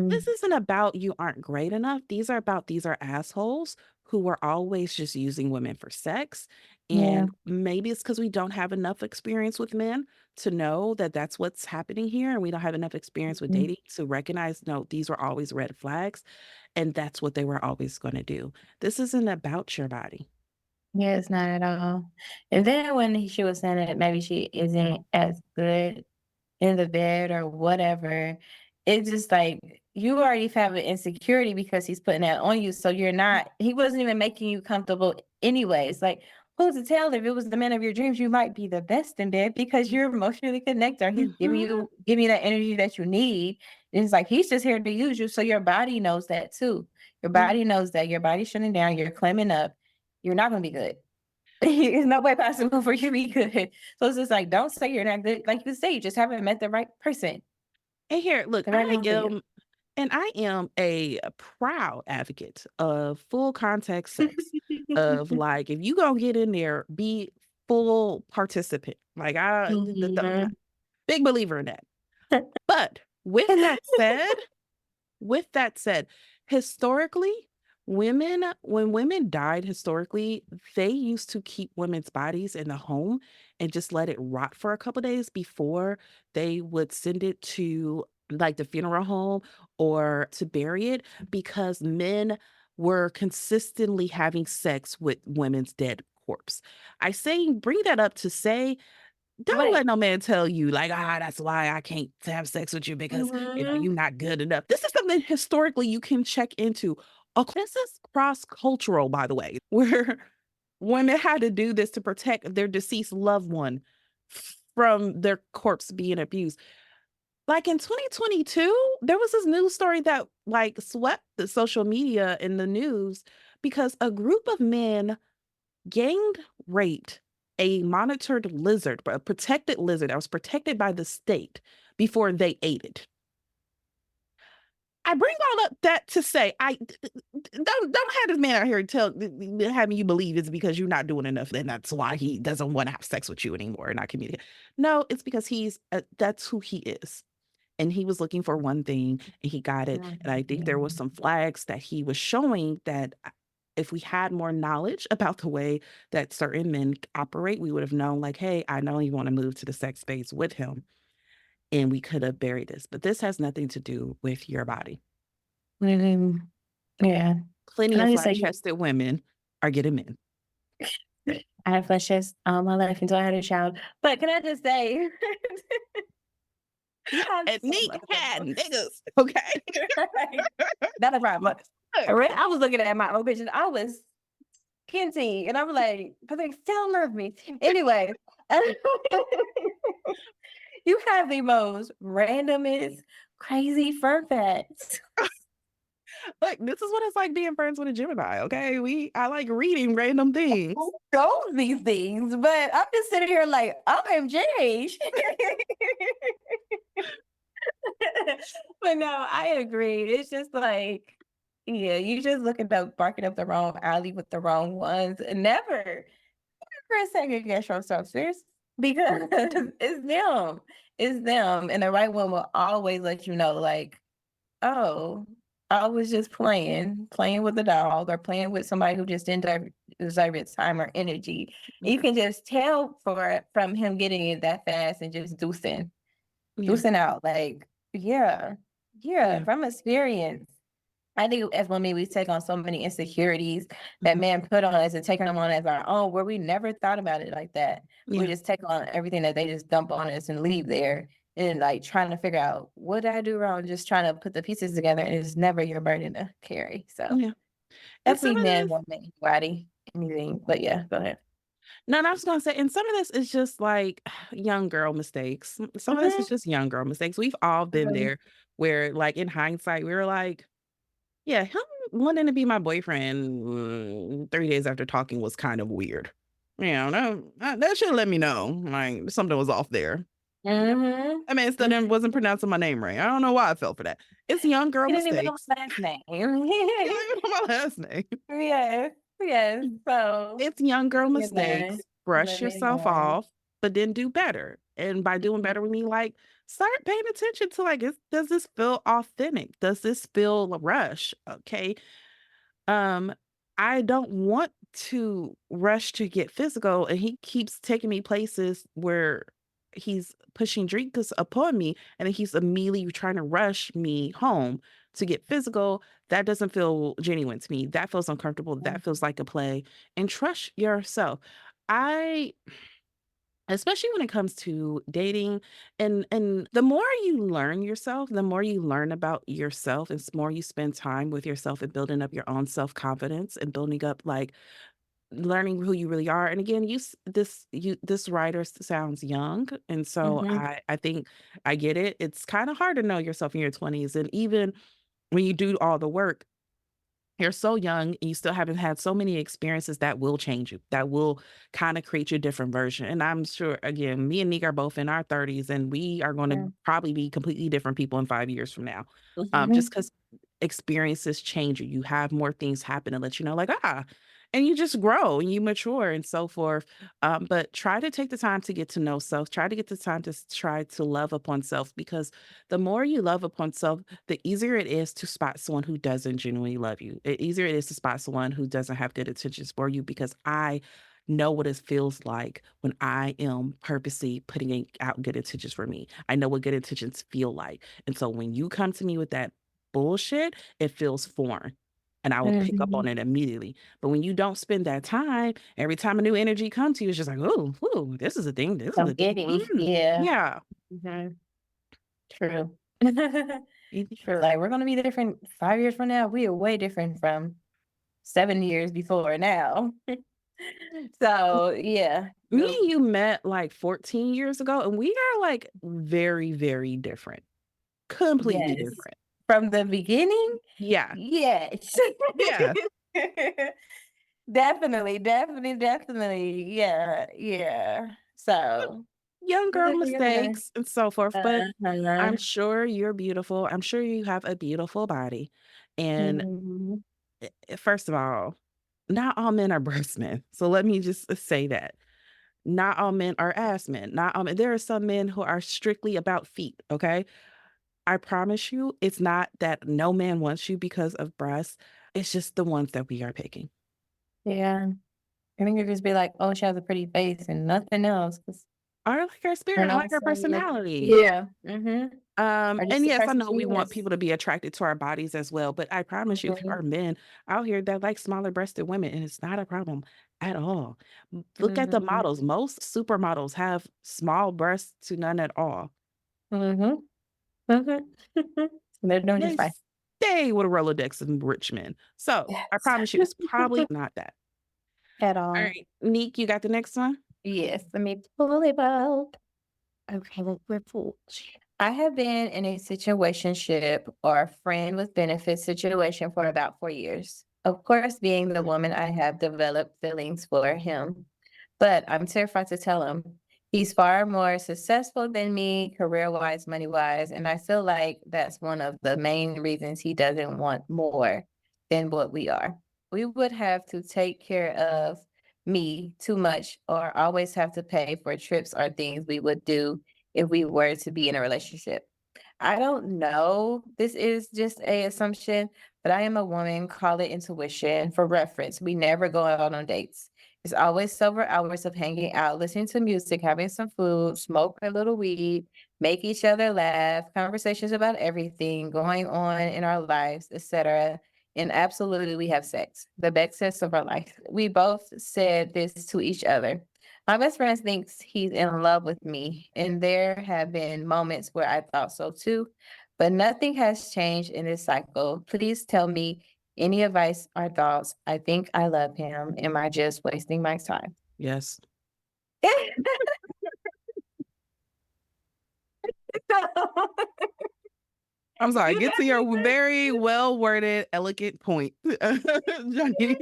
This Mhm. isn't about you aren't great enough. These are assholes who are always just using women for sex. Yeah. And maybe it's because we don't have enough experience with men to know that that's what's happening here. And we don't have enough experience with Mhm. dating to recognize, no, these were always red flags. And that's what they were always going to do. This isn't about your body. Yeah, it's not at all. And then when she was saying that maybe she isn't as good in the bed or whatever, it's just like you already have an insecurity because he's putting that on you. So you're not, he wasn't even making you comfortable anyways. Like, who's to tell if it was the man of your dreams, you might be the best in bed because you're emotionally connected or he's Mhm. giving you that energy that you need. And it's like he's just here to use you. So your body knows that too. Your body knows that your body's shutting down, you're clamming up, you're not gonna be good. There's no way possible for you to be good. So it's just like, don't say you're not good. Like you say, you just haven't met the right person, And here, look, the right man for you. And I am a proud advocate of full contact sex, of like, if you gonna get in there, be full participant. Like, Mhm. big believer in that. But with And that said, with that said, historically, when women died historically, they used to keep women's bodies in the home and just let it rot for a couple days before they would send it to like the funeral home or to bury it because men were consistently having sex with women's dead corpse. I say bring that up to say don't Right. let no man tell you like, that's why I can't have sex with you because, Mhm. you're not good enough. This is something historically you can check into. This is cross-cultural, by the way, where women had to do this to protect their deceased loved one from their corpse being abused. Like in 2022, there was this news story that like swept the social media in the news because a group of men gang raped a monitored lizard, a protected lizard that was protected by the state before they ate it. I bring all up that to say, don't have this man out here having you believe it's because you're not doing enough, and that's why he doesn't want to have sex with you anymore and not communicate. No, it's because that's who he is, and he was looking for one thing and he got it. And I think there was Mhm. some flags that he was showing that if we had more knowledge about the way that certain men operate, we would have known like, hey, I know you want to move to the sex space with him. And we could have buried this. But this has nothing to do with your body. Mhm. Yeah. Plenty Can of I just flat say chested women are getting men. I had flesh all my life until I had a child. But can I just say, you have And so Nique much had info. niggas. Okay. Right? Not a problem. I was looking at my old pictures. I was skinty, and I'm like, but they still love me. Anyway, you have the most randomest, crazy fun facts. Look, this is what it's like being friends with a Gemini. Okay. I like reading random things. Who knows these things? But I'm just sitting here like, OMG. But no, I agree. It's just like, yeah, you just looking up, barking up the wrong alley with the wrong ones. And never for a second guess yourself, sis, because it's them. It's them. And the right one will always let you know, like, oh, I was just playing with the dog or playing with somebody who just didn't deserve its time or energy. And you Mhm. can just tell from him getting it that fast and just Yeah. deucing out. Like, yeah, yeah, Yeah. from experience. I think as women, we take on so many insecurities that Mhm. men put on us and take them on as our own, where we never thought about it like that. We Yeah. just take on everything that they just dump on us and leave there and like trying to figure out what did I do wrong, just trying to put the pieces together. And it's never your burden to carry. So Yeah. And some definitely of men, this woman, anybody, anything. But yeah, go ahead. No, and I was gonna say, and some of this is just like young girl mistakes. Some of this is Mhm. just young girl mistakes. We've all been Really. there where, like, in hindsight, we were like, yeah, him wanting to be my boyfriend 3 days after talking was kind of weird. You know, that should let me know. Like, something was off there. Mhm. I mean, still Mhm. wasn't pronouncing my name right. I don't know why I fell for that. It's young girl He didn't even know mistakes. his last name. You don't even know my last name. Yes, yes. So It's young girl living mistakes. on, Brush living yourself on. off, but then do better. And by doing better, we mean like start paying attention to like, does this feel authentic? Does this feel a rush? Okay. Um, I don't want to rush to get physical, and he keeps taking me places where he's pushing drinks upon me, and then he's immediately trying to rush me home to get physical. That doesn't feel genuine to me. That feels uncomfortable. That feels like a play. And trust yourself. I Especially when it comes to dating, and the more you learn yourself, the more you learn about yourself, and the more you spend time with yourself and building up your own self-confidence and building up like learning who you really are. And again, this writer sounds young, and so Mhm. I think I get it. It's kind of hard to know yourself in your 20s, and even when you do all the work, You're so young and you still haven't had so many experiences that will change you, that will kind of create your different version. And I'm sure, again, me and Nick are both in our 30s, and we are going to Yeah. probably be completely different people in 5 years from now. Just Mhm. because experiences change you, you have more things happen and let you know, like, and you just grow and you mature and so forth. But try to take the time to get to know self, try to get the time to try to love upon self, because the more you love upon self, the easier it is to spot someone who doesn't genuinely love you. The easier it is to spot someone who doesn't have good intentions for you, because I know what it feels like when I am purposely out good intentions for me. I know what good intentions feel like. And so when you come to me with that bullshit, it feels foreign. And I will pick up on Mhm. it immediately. But when you don't spend that time, every time a new energy comes to you, it's just like, oh, ooh, this is a thing. This is I'm a thing. getting, yeah. Yeah. Mhm. True. It- True. Like we're gonna be different 5 years from now. We are way different from 7 years before now. So yeah. Me and you met like 14 years ago, and we are like very, very different. Completely Yes. different. From the beginning, Yeah. yes. Yeah. Definitely, definitely, definitely. Yeah, yeah. So Young girl yeah. mistakes and so forth. But I'm Uh-huh. sure you're beautiful. I'm sure you have a beautiful body. And Mhm. first of all, not all men are breast men. So let me just say that. Not all men are ass men. Not all men. There are some men who are strictly about feet. Okay. I promise you, it's not that no man wants you because of breasts. It's just the ones that we are picking. Yeah. I think it'd just be like, "Oh, she has a pretty face and nothing else." 'Cause I like her and spirit. I like her also, yeah. personality. Yeah. Mhm. Or just And the yes, I person know she we want is. people to be attracted to our bodies as well, but I promise you, there Mhm. are men out here that like smaller breasted women, and it's not a problem at all. Look at the Mhm. models. Most supermodels have small breasts to none at all. Mhm. Mhm. They're doing They just fine. stay with a Rolodex of rich men. So I Yes. promise you, it's probably not that. At All all. right, Neek, you got the next one? Yes, let me pull it up. Okay, let's pull. I have been in a situationship or a friend with benefits situation for about 4 years. Of course, being the woman, I have developed feelings for him, but I'm terrified to tell him. He's far more successful than me, career wise, money wise, and I feel like that's one of the main reasons he doesn't want more than what we are. We would have to take care of me too much or always have to pay for trips or things we would do if we were to be in a relationship. I don't know. This is just a assumption, but I am a woman, call it intuition. For reference, we never go out on dates. It's always several hours of hanging out, listening to music, having some food, smoke a little weed, make each other laugh, conversations about everything going on in our lives, etc. And absolutely, we have sex, the best sex of our life. We both said this to each other. My best friend thinks he's in love with me, and there have been moments where I thought so too, but nothing has changed in this cycle. Please tell me any advice or thoughts. I think I love him. Am I just wasting my time? Yes. I'm sorry. You Get to your definitely very well worded, elegant point, Johnny.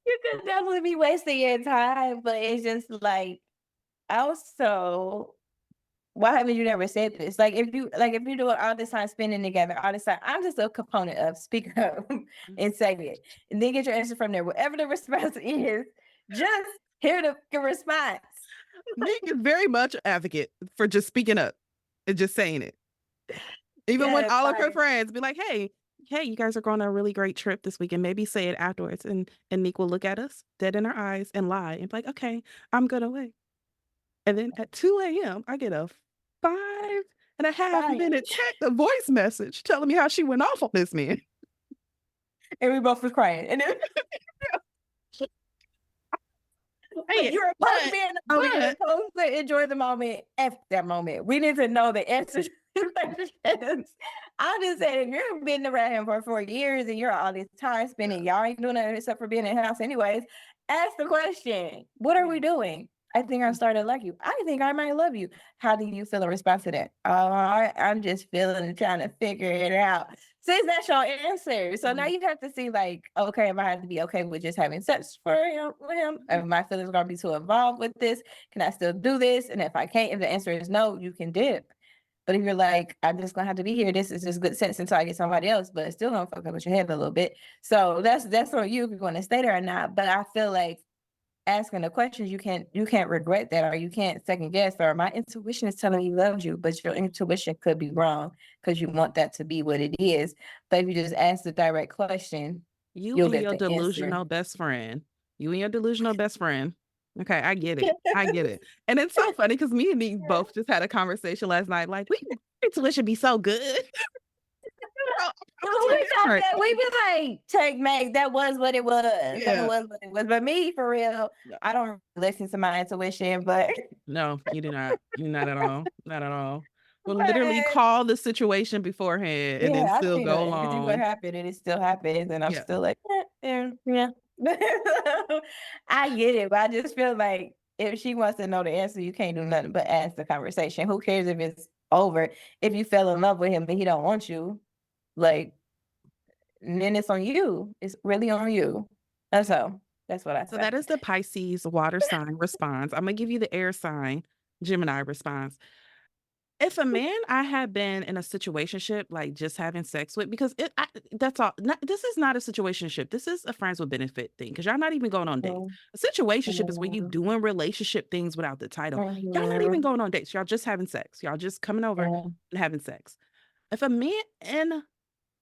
you could definitely be wasting your time, but it's just like also why haven't you never said this? Like if you do it all this time spending together, all this time, I'm just a component of speak up and say it. And then get your answer from there. Whatever the response is, just hear the response. Nick is very much an advocate for just speaking up and just saying it. Even when Yes, all of her like friends be like, hey, you guys are going on a really great trip this weekend. Maybe say it afterwards. And Nick will look at us dead in our eyes and lie and be like, okay, I'm gonna wait. And then at 2 a.m., I get a 5.5 minute fine. text, a voice message telling me how she went off on this man. And we both was crying. And then but Hey, you're supposed to be in the moment. You're but supposed to enjoy the moment at that moment. We need to know the answer to the questions. I'm just saying, if you've been around him for 4 years and you're all this time spending, y'all ain't doing nothing except for being in the house anyways. Ask the question. What are we doing? I think I started to like you. I think I might love you. How do you feel in response to that? I'm just feeling and trying to figure it out. Since that's your answer, so now Mhm. you have to see, like, okay, if I have to be okay with just having sex for him with him, if my feelings are gonna be too involved with this, can I still do this? And if I can't, if the answer is no, you can dip. But if you're like, I'm just gonna have to be here, this is just good sense until I get somebody else, but it's still gonna fuck up with your head a little bit. So that's on you if you're gonna stay there or not. But I feel like asking the questions, you can't regret that, or you can't second guess, or my intuition is telling me he loves you, but your intuition could be wrong because you want that to be what it is. But if you just ask the direct question, You you'll and get your the answer. delusional best friend. You and your delusional best friend. Okay, I get it. I get it. And it's so funny because me and Nick both just had a conversation last night. Like, we intuition be so good. Oh, Totally we got different. that. We be like, take Meg, that was what it was. That Yeah. was what it was. But me, for real, No, I don't listen to my intuition, but no, you do not. You not at all. Not at all. We'll literally but call the situation beforehand and yeah, then I still see go what along. happened, and it still happens, and I'm Yeah. still like, yeah. I get it, but I just feel like if she wants to know the answer, you can't do nothing but ask the conversation. Who cares if it's over? If you fell in love with him and he don't want you, like, then it's on you. It's really on you. That's all. That's what I So say. that is the Pisces water sign response. I'm gonna give you the air sign Gemini response. If a man I had been in a situationship, like just having sex with, because that's all. This is not a situationship. This is a friends with benefit thing. Because y'all not even going on dates. Mhm, A situationship is when you mhm, doing relationship things without the title. Y'all not even mhm, going on dates. Y'all just having sex. Y'all just coming over yeah, and having sex. If a man and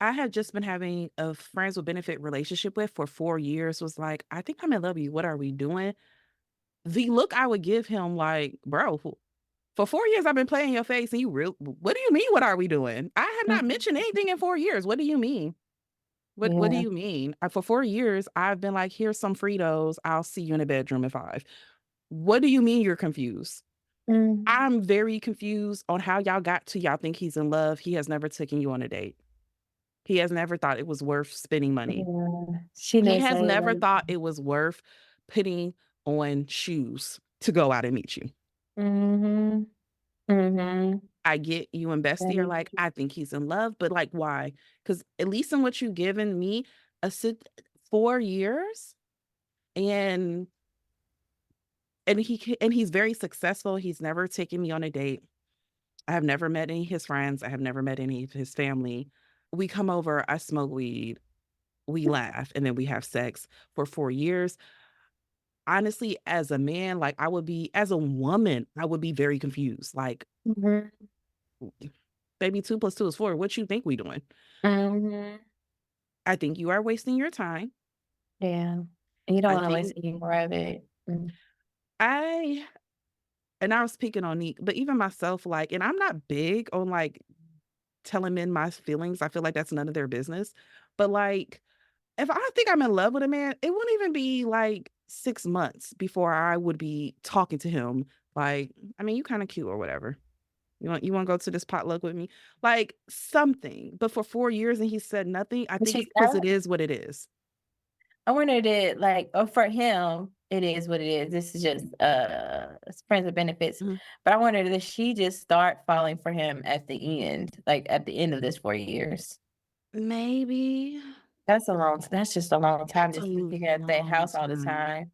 I had just been having a friends with benefit relationship with for 4 years was like, I think I'm in love with you. What are we doing? The look I would give him, like, bro, for 4 years I've been playing your face and you real what do you mean, what are we doing? I have not mentioned mhm, anything in 4 years. What do you mean? What do yeah, you mean? For 4 years, I've been like, here's some Fritos. I'll see you in the bedroom at 5. What do you mean you're confused? mm, I'm very confused on how y'all got to y'all think he's in love. He has never taken you on a date. He has never thought it was worth spending money. yeah. She He did has say never like, thought it was worth putting on shoes to go out and meet you. mhm, mhm, I get you and that Bestie are is like, I think he's in love, but like, why? Because at least in what you've given me, a 4 years, and he's very successful. He's never taken me on a date. I have never met any of his friends. I have never met any of his family. We come over, I smoke weed, we laugh, and then we have sex for 4 years. Honestly, as a man, like I would be, as a woman, I would be very confused. Like, mhm, baby, 2 + 2 is 4. What you think we doing? mhm, I think you are wasting your time. yeah. And you don't I wanna waste think any more of it. I and I was speaking on Nique, but even myself, like, and I'm not big on like telling men my feelings. I feel like that's none of their business. But like, if I think I'm in love with a man, it wouldn't even be like 6 months before I would be talking to him. Like, I mean, you kind of cute or whatever. You want to go to this potluck with me? Like something. But for 4 years and he said nothing. I And think she's it's because it is what it is. I wondered it like, for him, it is what it is. This is just it's friends with benefits. Mhm. But I wondered, did she just start falling for him at the end, like at the end of this 4 years? Maybe. That's just a long time That's a just to be at their long house all the time. time.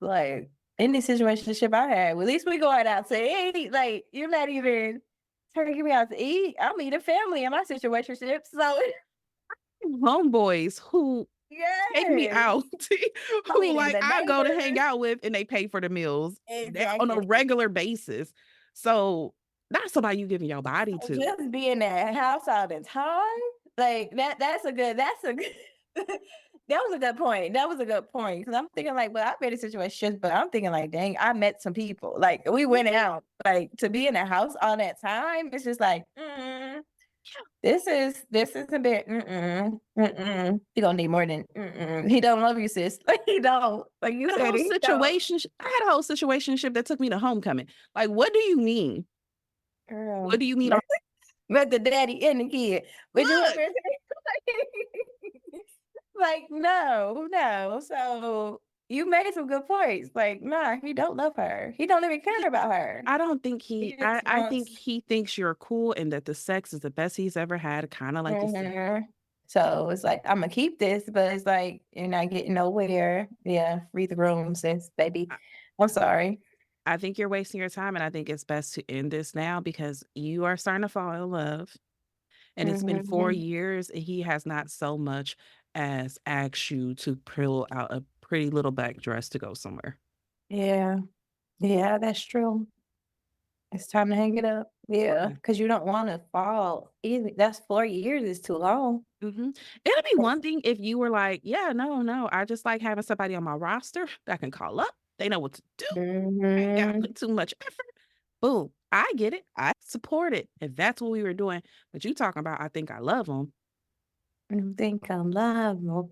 Like any situationship I had, well, at least we going out to eat. Like you're not even taking me out to eat. I'm eating family in my situationship. So Homeboys who take me yes. out, I'm who eating like the I go to hang neighbors. out with and they pay for the meals on a Exactly. regular basis. So that's somebody you giving your body So to. just being at house all the time, like that's a good that was a good point. That was a good point. Because I'm thinking like, well, I've been in situations, but I'm thinking like, dang, I met some people. Like we went out. Like to be in the house all that time, it's just like, this is a bit He gonna need more than He don't love you, sis. Like he don't. Like you The said, whole he don't. situation, I had a whole situationship that took me to homecoming. Like, what do you mean? What Girl. do you mean? But the daddy and the kid. Would you Look, ever like, no, no. So You made some good points. Like, nah, he don't love her. He don't even care He about her. I don't think He he just I think wants he thinks you're cool and that the sex is the best he's ever had, kinda like you said. mhm. So it's like, Imma keep this, but it's like, you're not getting nowhere. Yeah, read the room, sis, baby. I I'm sorry. I think you're wasting your time, and I think it's best to end this now because you are starting to fall in love, and it's been 4 Mhm. years, and he has not so much as asked you to pull out a pretty little black dress to go somewhere. Yeah. Yeah, that's true. It's time to hang it up. Yeah, Okay. because you don't wanna fall either. That's 4 years is too long. Mhm. It'll be one thing if you were like, "Yeah, no, no, I just like having somebody on my roster that can call up. They know what to do. I ain't gotta Mhm. put too much effort." Boom. I get it. I support it if that's what we were doing. But you talking about, "I think I love him." You think I'm liable.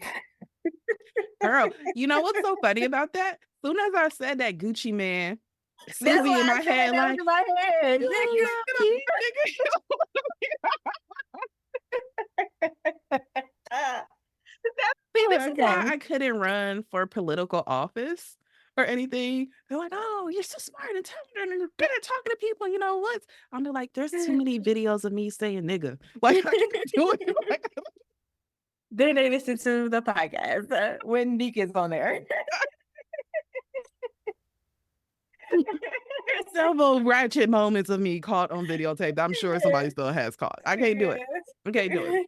Girl, you know what's so funny about that? Soon as I said that Gucci man, it still That's be in why I my said head that was like, in my head. "You Nigga, love you, nigga." See, this is why okay. I couldn't run for political office or anything. They're like, "Oh, you're so smart and talented and you're good at talking to people, you know what?" I'm be like, "There's too many videos of me saying nigga." Like, I can't do it. Like, Then they listen to the podcast, when Nique is on there. there's several ratchet moments of me caught on videotape that I'm sure somebody still has caught. I can't do it. I can't do it.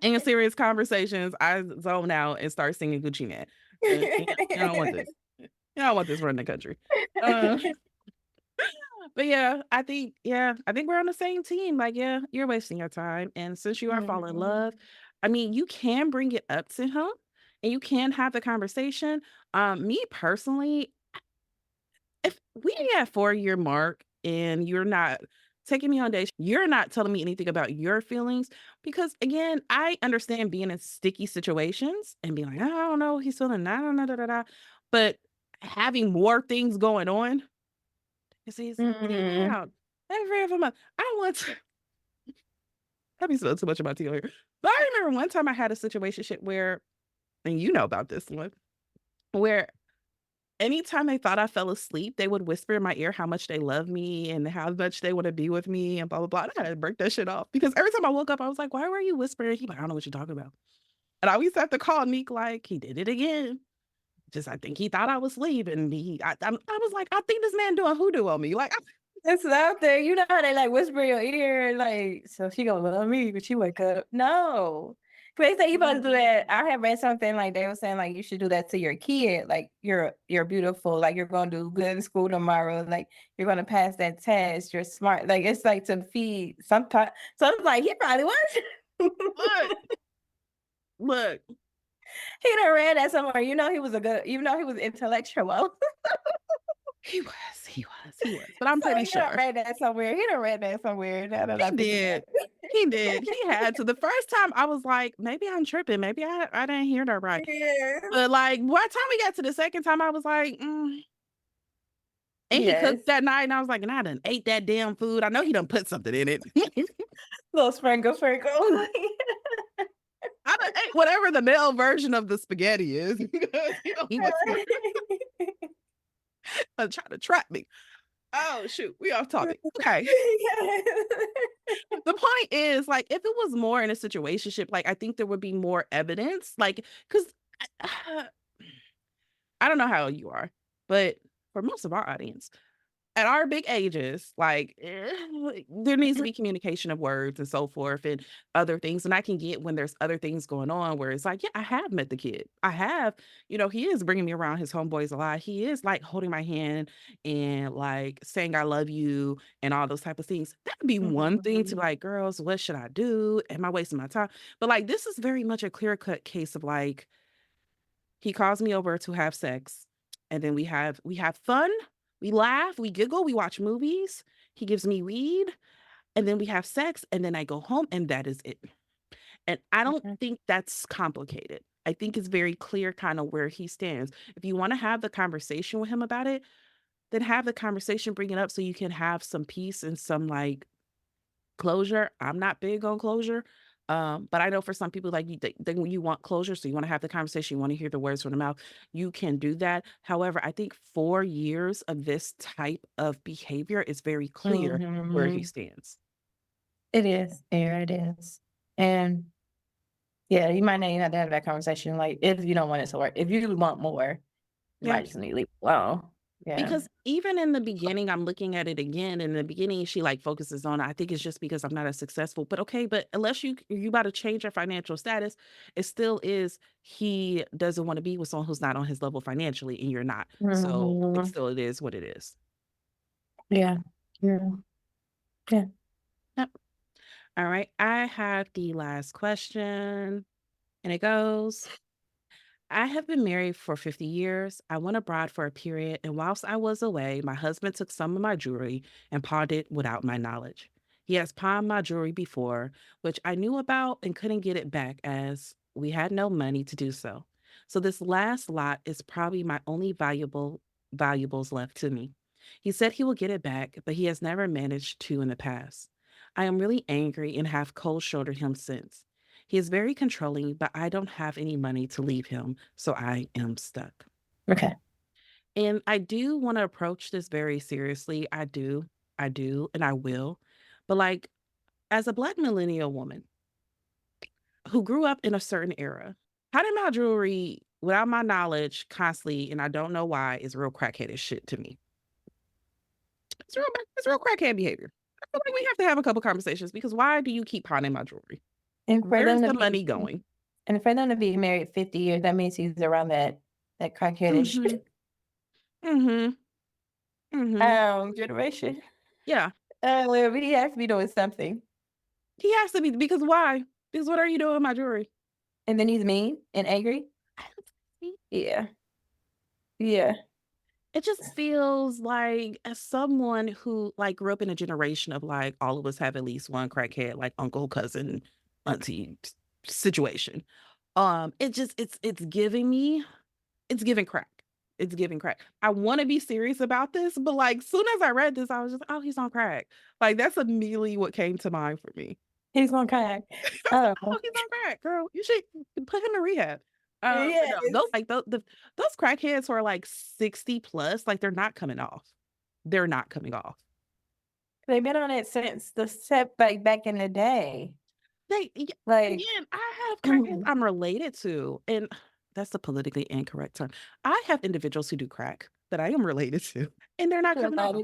In serious conversations, I zone out and start singing Gucci Man. You don't want this. You don't want this running the country. Uh, but I think we're on the same team. Like, yeah, you're wasting your time. And since you are falling in love, Mhm. I mean, you can bring it up to him and you can have the conversation. Me personally, if we at 4-year mark and you're not taking me on dates, you're not telling me anything about your feelings because again, I understand being in sticky situations and being like, I don't know, he's feeling da. But having more things going on, you see, it's already Mhm. out every other month. I don't want to let me spill too much about tea here. But I remember one time I had a situationship where, and you know about this one, where anytime they thought I fell asleep, they would whisper in my ear how much they love me and how much they wanna be with me and blah, blah, blah, and I had to break that shit off because every time I woke up, I was like, "Why were you whispering?" He like, "I don't know what you're talking about." And I always have to call Nick like, "He did it again." Just I think he thought I was asleep and I was like, "I think this man doing hoodoo on me." Like, It's out there. You know how they like whisper in your ear, like, so she gonna love me when she wake up. No. They say you supposed to do that. I have read something like they were saying like you should do that to your kid. Like you're beautiful, like you're gonna do good in school tomorrow, like you're gonna pass that test, you're smart. Like it's like to feed sometimes so it's like he probably was. look, look, He done read that somewhere. You know he was a good you know he was intellectual. he was, but I'm So pretty he done sure. read that somewhere. He done read that somewhere now that I He think about did. He did. He had to. The first time I was like, "Maybe I'm tripping. Maybe I didn't hear that right." it. But, like, by the time we got to the second time, I was like, and he Yes. cooked that night, and I was like, "And I done ate that damn food. I know he done put something in it." Little sprinkle, sprinkle. I done ate whatever the male version of the spaghetti is because, he was trying to trap me. Oh, shoot. We off topic. Okay. The point is, like, if it was more in a situationship, like, I think there would be more evidence, like, 'cause I don't know how old you are, but for most of our audience, at our big ages, like, there needs to be communication of words and so forth and other things. And I can get when there's other things going on where it's like, yeah, I have met the kid. I have, he is bringing me around his homeboys a lot. He is like holding my hand and like saying, I love you and all those type of things. That would be one thing to Mhm. like, girls, what should I do? Am I wasting my time? But like, this is very much a clear cut case of like, he calls me over to have sex, and then we have fun, we laugh, we giggle, we watch movies, he gives me weed, and then we have sex, and then I go home, and that is it. And I don't Mhm. think that's complicated. I think it's very clear kinda where he stands. If you wanna have the conversation with him about it, then have the conversation, bring it up so you can have some peace and some, like, closure. I'm not big on closure. But I know for some people, like, when you want closure, so you wanna have the conversation, you wanna hear the words from the mouth, you can do that. However, I think 4 years of this type of behavior is very clear where he Mhm. stands. It is. Yeah, it is. And yeah, you might not even have to have that conversation, like, if you don't want it to work. If you want more, you Yeah. might just need to leave it alone. Yeah. Because even in the beginning, I'm looking at it again. In the beginning, she like focuses on, I think it's just because I'm not as successful. But okay, but unless you about to change your financial status, it still is he doesn't want to be with someone who's not on his level financially, and you're not. So Mhm. it is what it is. Yeah. Yeah. Yeah. Yep. All right. I have the last question, and it goes. I have been married for 50 years. I went abroad for a period, and whilst I was away, my husband took some of my jewelry and pawned it without my knowledge. He has pawned my jewelry before, which I knew about and couldn't get it back as we had no money to do so. So this last lot is probably my only valuables left to me. He said he will get it back, but he has never managed to in the past. I am really angry and have cold shouldered him since. He is very controlling, but I don't have any money to leave him, so I am stuck. Okay. And I do want to approach this very seriously. I do, and I will. But like, as a Black millennial woman who grew up in a certain era, how did my jewelry, without my knowledge, constantly, and I don't know why, is real crackheadish shit to me. It's real crackhead behavior. I feel like we have to have a couple conversations because why do you keep pawning my jewelry? And for Where is them to the be money going? and for them to be married 50 years, that means he's around that crackheadish, Mm-hmm. Mm-hmm. Mm-hmm. generation. Yeah. Well, he has to be doing something. He has to be because why? Because what are you doing with my jewelry? And then he's mean and angry? Yeah. Yeah. It just feels like as someone who like grew up in a generation of like all of us have at least one crackhead, like uncle, cousin, auntie situation. It's giving me, it's giving crack. It's giving crack. I want to be serious about this, but like soon as I read this, I was just, oh, he's on crack. Like that's immediately what came to mind for me. He's gonna crack. I was like, Oh. "Oh, he's on crack, girl. You should put him in rehab." But no, those Yes. like those crackheads who are like 60 plus, like they're not coming off. They're not coming off. They've been on it since the setback back in the day. Like, Again, I have crackheads I'm related to, and that's the politically incorrect term. I have individuals who do crack that I am related to, and they're not coming off.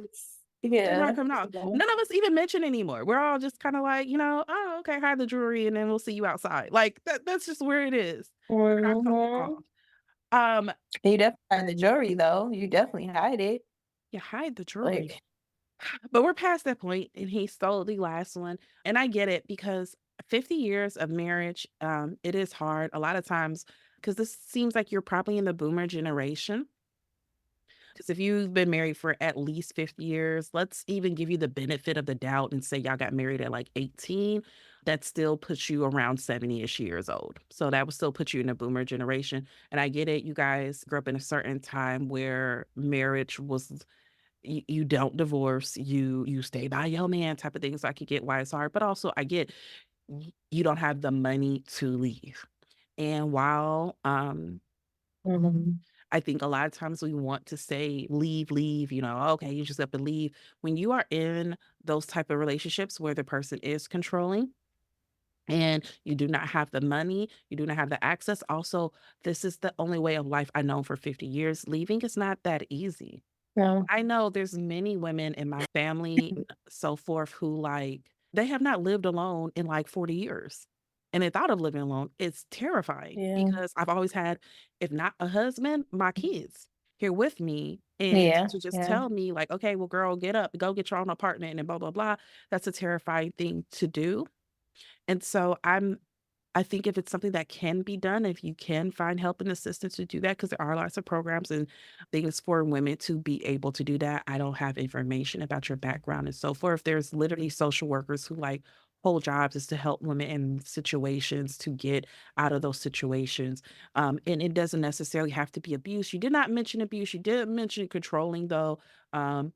They're not yeah. coming off. None of us even mention anymore. We're all just kind of like, oh, okay, hide the jewelry and then we'll see you outside. Like that's just where it is. They're not coming Mhm. off. Um, You definitely hide the jewelry though. You definitely hide it. yeah, hide the jewelry. Like, But we're past that point and he stole the last one. And I get it because 50 years of marriage, it is hard a lot of times because this seems like you're probably in the boomer generation. Because if you've been married for at least 50 years, let's even give you the benefit of the doubt and say y'all got married at like 18, that still puts you around 70-ish years old. So that would still put you in a boomer generation. And I get it, you guys grew up in a certain time where marriage was you don't divorce, you stay by your man type of thing. So I could get why it's hard, but also I get you don't have the money to leave. And while mhm. I think a lot of times we want to say, leave, okay, you just have to leave. When you are in those type of relationships where the person is controlling and you do not have the money, you do not have the access. Also, this is the only way of life I know for 50 years. Leaving is not that easy. No. I know there's many women in my family, so forth, who like they have not lived alone in like 40 years. And the thought of living alone is terrifying Yeah. because I've always had, if not a husband, my kids here with me. And Yeah. to just Yeah. tell me, like, okay, well, girl, get up, go get your own apartment and blah, blah, blah. That's a terrifying thing to do. And so I think if it's something that can be done, if you can find help and assistance to do that, because there are lots of programs and things for women to be able to do that. I don't have information about your background and so forth. There's literally social workers who like whole jobs is to help women in situations to get out of those situations. And it doesn't necessarily have to be abuse. You did not mention abuse. You did mention controlling though. Um,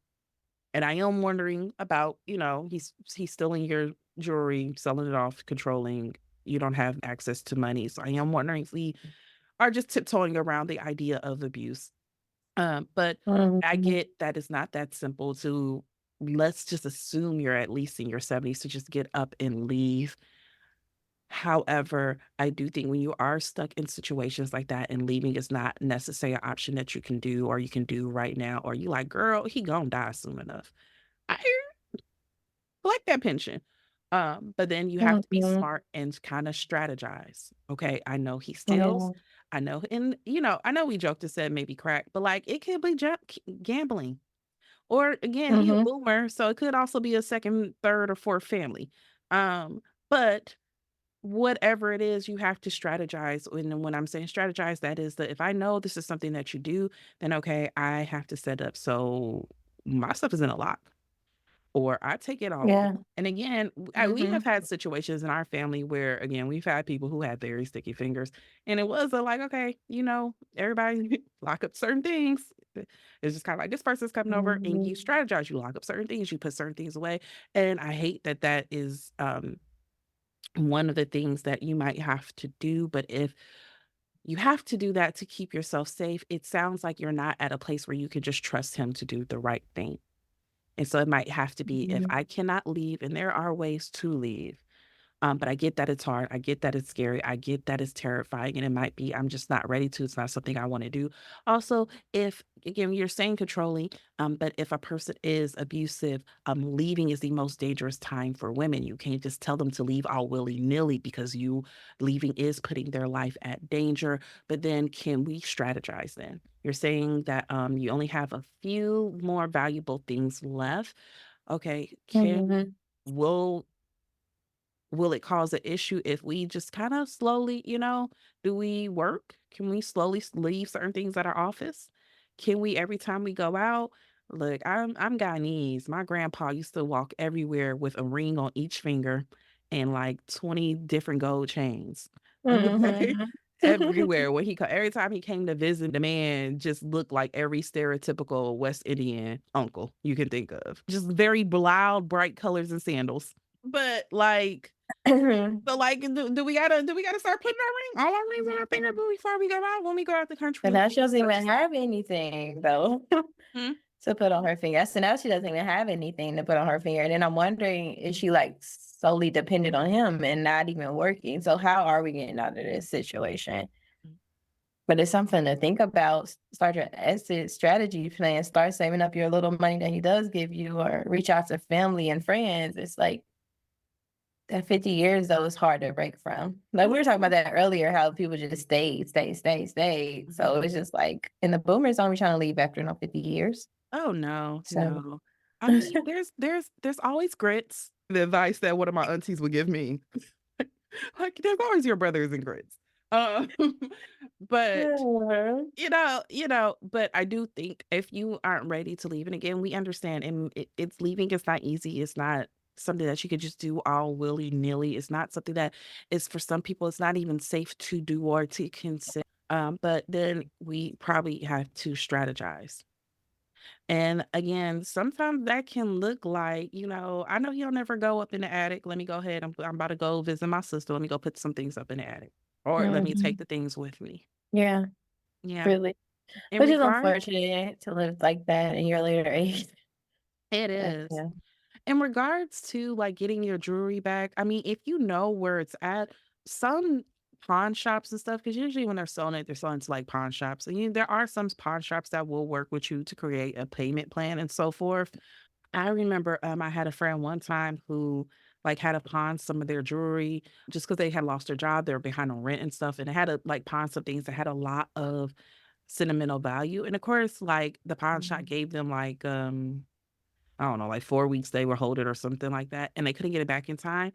and I am wondering about, he's stealing your jewelry, selling it off, controlling. you don't have access to money. So I am wondering if we are just tiptoeing around the idea of abuse. But I Mhm. get that it's not that simple to let's just assume you're at least in your 70s to just get up and leave. However, I do think when you are stuck in situations like that and leaving is not necessarily an option that you can do or you can do right now, or you like, girl, he gonna die soon enough. I like that pension. But then you have to be Mhm. smart and kind of strategize. Okay, I know he steals. Yeah. I know, and I know we joked and said maybe crack, but like it could be gambling. Or again, he a Mhm. boomer, so it could also be a second, third, or fourth family. But whatever it is, you have to strategize. And when I'm saying strategize, that is that if I know this is something that you do, then okay, I have to set up so my stuff is in a lock or I take it all with Yeah. me. And again, we have Mhm. had situations in our family where, again, we've had people who had very sticky fingers, and it was like, okay, everybody lock up certain things. It's just kind of like this person's coming over, and you Mhm. strategize. You lock up certain things, you put certain things away, and I hate that that is one of the things that you might have to do. But if you have to do that to keep yourself safe, it sounds like you're not at a place where you can just trust him to do the right thing. And so it might have to be if Mhm. I cannot leave, and there are ways to leave, but I get that it's hard. I get that it's scary. I get that it's terrifying. And it might be I'm just not ready to. It's not something I want to do. Also, if again you're saying controlling, but if a person is abusive, leaving is the most dangerous time for women. You can't just tell them to leave all willy-nilly because you leaving is putting their life at danger. But then can we strategize then? You're saying that you only have a few more valuable things left. Okay, Mhm. will will it cause an issue if we just kind of slowly, do we work? Can we slowly leave certain things at our office? Can we every time we go out? Look, I'm Guyanese. My grandpa used to walk everywhere with a ring on each finger and like 20 different gold chains. Okay. Mhm. Everywhere. Every time he came to visit, the man just looked like every stereotypical West Indian uncle you can think of. Just very loud, bright colors and sandals. But like Mhm. so, like, do we gotta start putting all our rings on our finger before we go out when we go out the country But and now think she doesn't even first? have anything though Mhm. to put on her finger. So now she doesn't even have anything to put on her finger. And then I'm wondering, is she like solely dependent on him and not even working? So how are we getting out of this situation? But it's something to think about. Start your exit strategy plan. Start saving up your little money that he does give you, or reach out to family and friends. It's like that 50 years though is hard to break from. Like we were talking about that earlier, how people just stay. Mhm. So it's just like, and the boomers don't be trying to leave after no 50 years. Oh, no, So no. I mean, there's always grits, the advice that one of my aunties would give me. Like, there's always your brothers and grits. Um, but Mhm. but I do think if you aren't ready to leave, and again, we understand, and it's leaving is not easy. It's not something that you could just do all willy nilly. It's not something that is for some people. It's not even safe to do or to consider. But then we probably have to strategize. And again, sometimes that can look like, I know he'll never go up in the attic. Let me go ahead. I'm about to go visit my sister. Let me go put some things up in the attic, or let me take Mhm. the things with me. Yeah, Yeah. really. In Which is regard, unfortunate to live like that in your later age. it But is. yeah. In regards to, like, getting your jewelry back, I mean, if you know where it's at, some pawn shops and stuff, because usually when they're selling to, like, pawn shops, and there are some pawn shops that will work with you to create a payment plan and so forth. I remember, I had a friend one time who, like, had to pawn some of their jewelry just because they had lost their job, they were behind on rent and stuff, and they had to, like, pawn some things that had a lot of sentimental value, and of course, like, the pawn shop Mhm. gave them, like, I don't know, like 4 weeks they were holding or something like that, and they couldn't get it back in time.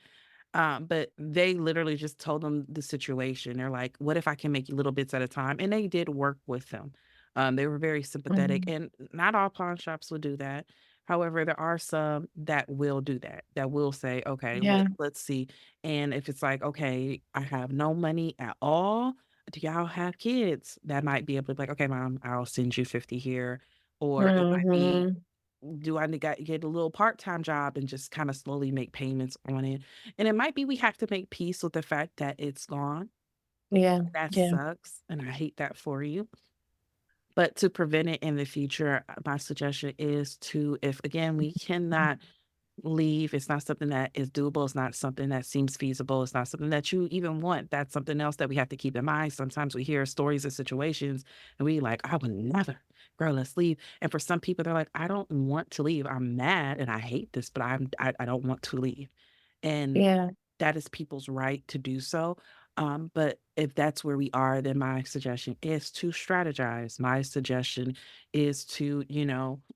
But they literally just told them the situation. They're like, "What if I can make you little bits at a time?" And they did work with them. They were very sympathetic, Mhm. and not all pawn shops will do that. However, there are some that will do that, that will say, "Okay, Yeah. let's see." And if it's like, "Okay, I have no money at all. Do y'all have kids?" That might be able to be like, "Okay, mom, I'll send you 50 here." Or it might be Mhm. Do I get a little part-time job and just kinda slowly make payments on it? And it might be we have to make peace with the fact that it's gone. Yeah. That Yeah. sucks, and I hate that for you. But to prevent it in the future, my suggestion is to, if again, we cannot leave, it's not something that is doable, it's not something that seems feasible, it's not something that you even want. That's something else that we have to keep in mind. Sometimes we hear stories and situations and we like, I would never, girl, let's leave. And for some people, they're like, I don't want to leave. I'm mad and I hate this, but I don't want to leave. And Yeah. that is people's right to do so. But if that's where we are, then my suggestion is to strategize. My suggestion is to,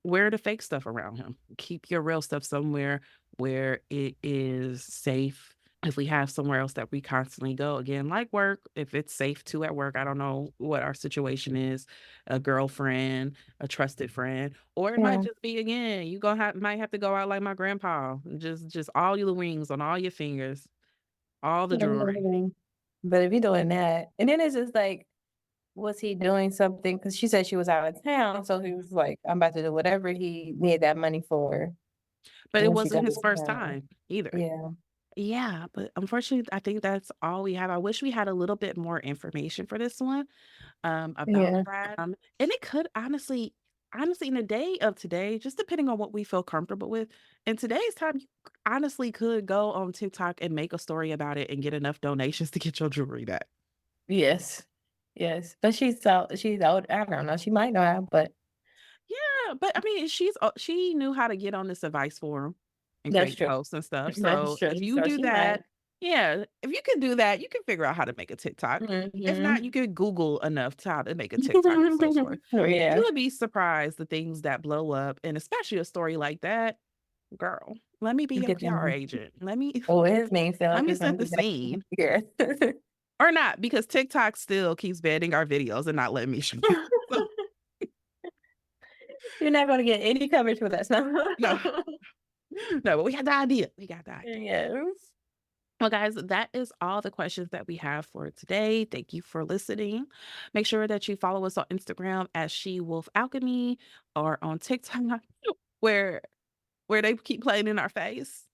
wear the fake stuff around him. Keep your real stuff somewhere where it is safe. If we have somewhere else that we constantly go, again, like work, if it's safe to at work, I don't know what our situation is, a girlfriend, a trusted friend, or it might Yeah. just be again, you gonna might have to go out like my grandpa, just all your rings on all your fingers, all the jewelry. Mhm. But if you're doing that, and then it's just like, was he doing something? Because she said she was out of town, so he was like, "I'm about to do whatever he need that money for But it when she wasn't got his to first town." time either. Yeah. Yeah, but unfortunately, I think that's all we have. I wish we had a little bit more information for this one, about Yeah. that. And it could honestly, in the day of today, just depending on what we feel comfortable with, in today's time, you honestly could go on TikTok and make a story about it and get enough donations to get your jewelry back. Yes. Yes. But she's old. I don't know. She might know how, but Yeah, but I mean, she knew how to get on this advice forum and that's create true. posts and stuff. That's So if true. you So do she might. that, yeah, if you can do that, you can figure out how to make a TikTok. If not, Mhm. you could Google enough to how to make a TikTok and so forth. Oh, You yeah. would be surprised the things that blow up, and especially a story like that, girl. Let me be your Get PR them. agent. Let me Oh, his name sound let like me it's gonna set the be back scene. here. Or not, because TikTok still keeps banning our videos and not letting me show it. So You're not gonna get any coverage with us, no. no, no, but we got the idea. We got the idea. Yes. Well, guys, that is all the questions that we have for today. Thank you for listening. Make sure that you follow us on Instagram at SheWolf Alchemy or on TikTok where they keep playing in our face.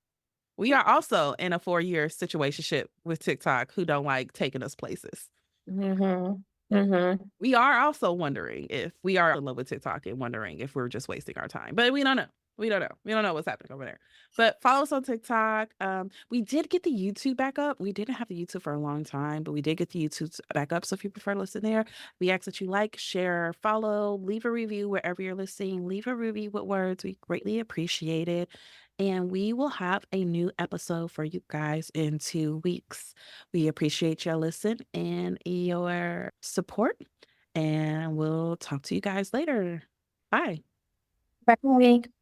We are also in a 4-year situationship with TikTok who don't like taking us places. Mhm. Mhm. We are also wondering if we are in love with TikTok and wondering if we're just wasting our time, but we don't know. We don't know. We don't know what's happening over there. But follow us on TikTok. We did get the YouTube back up. We didn't have the YouTube for a long time, but we did get the YouTube back up. So if you prefer to listen there, we ask that you like, share, follow, leave a review wherever you're listening. Leave a review with words. We greatly appreciate it. And we will have a new episode for you guys in 2 weeks. We appreciate your listen and your support. And we'll talk to you guys later. Bye. Bye.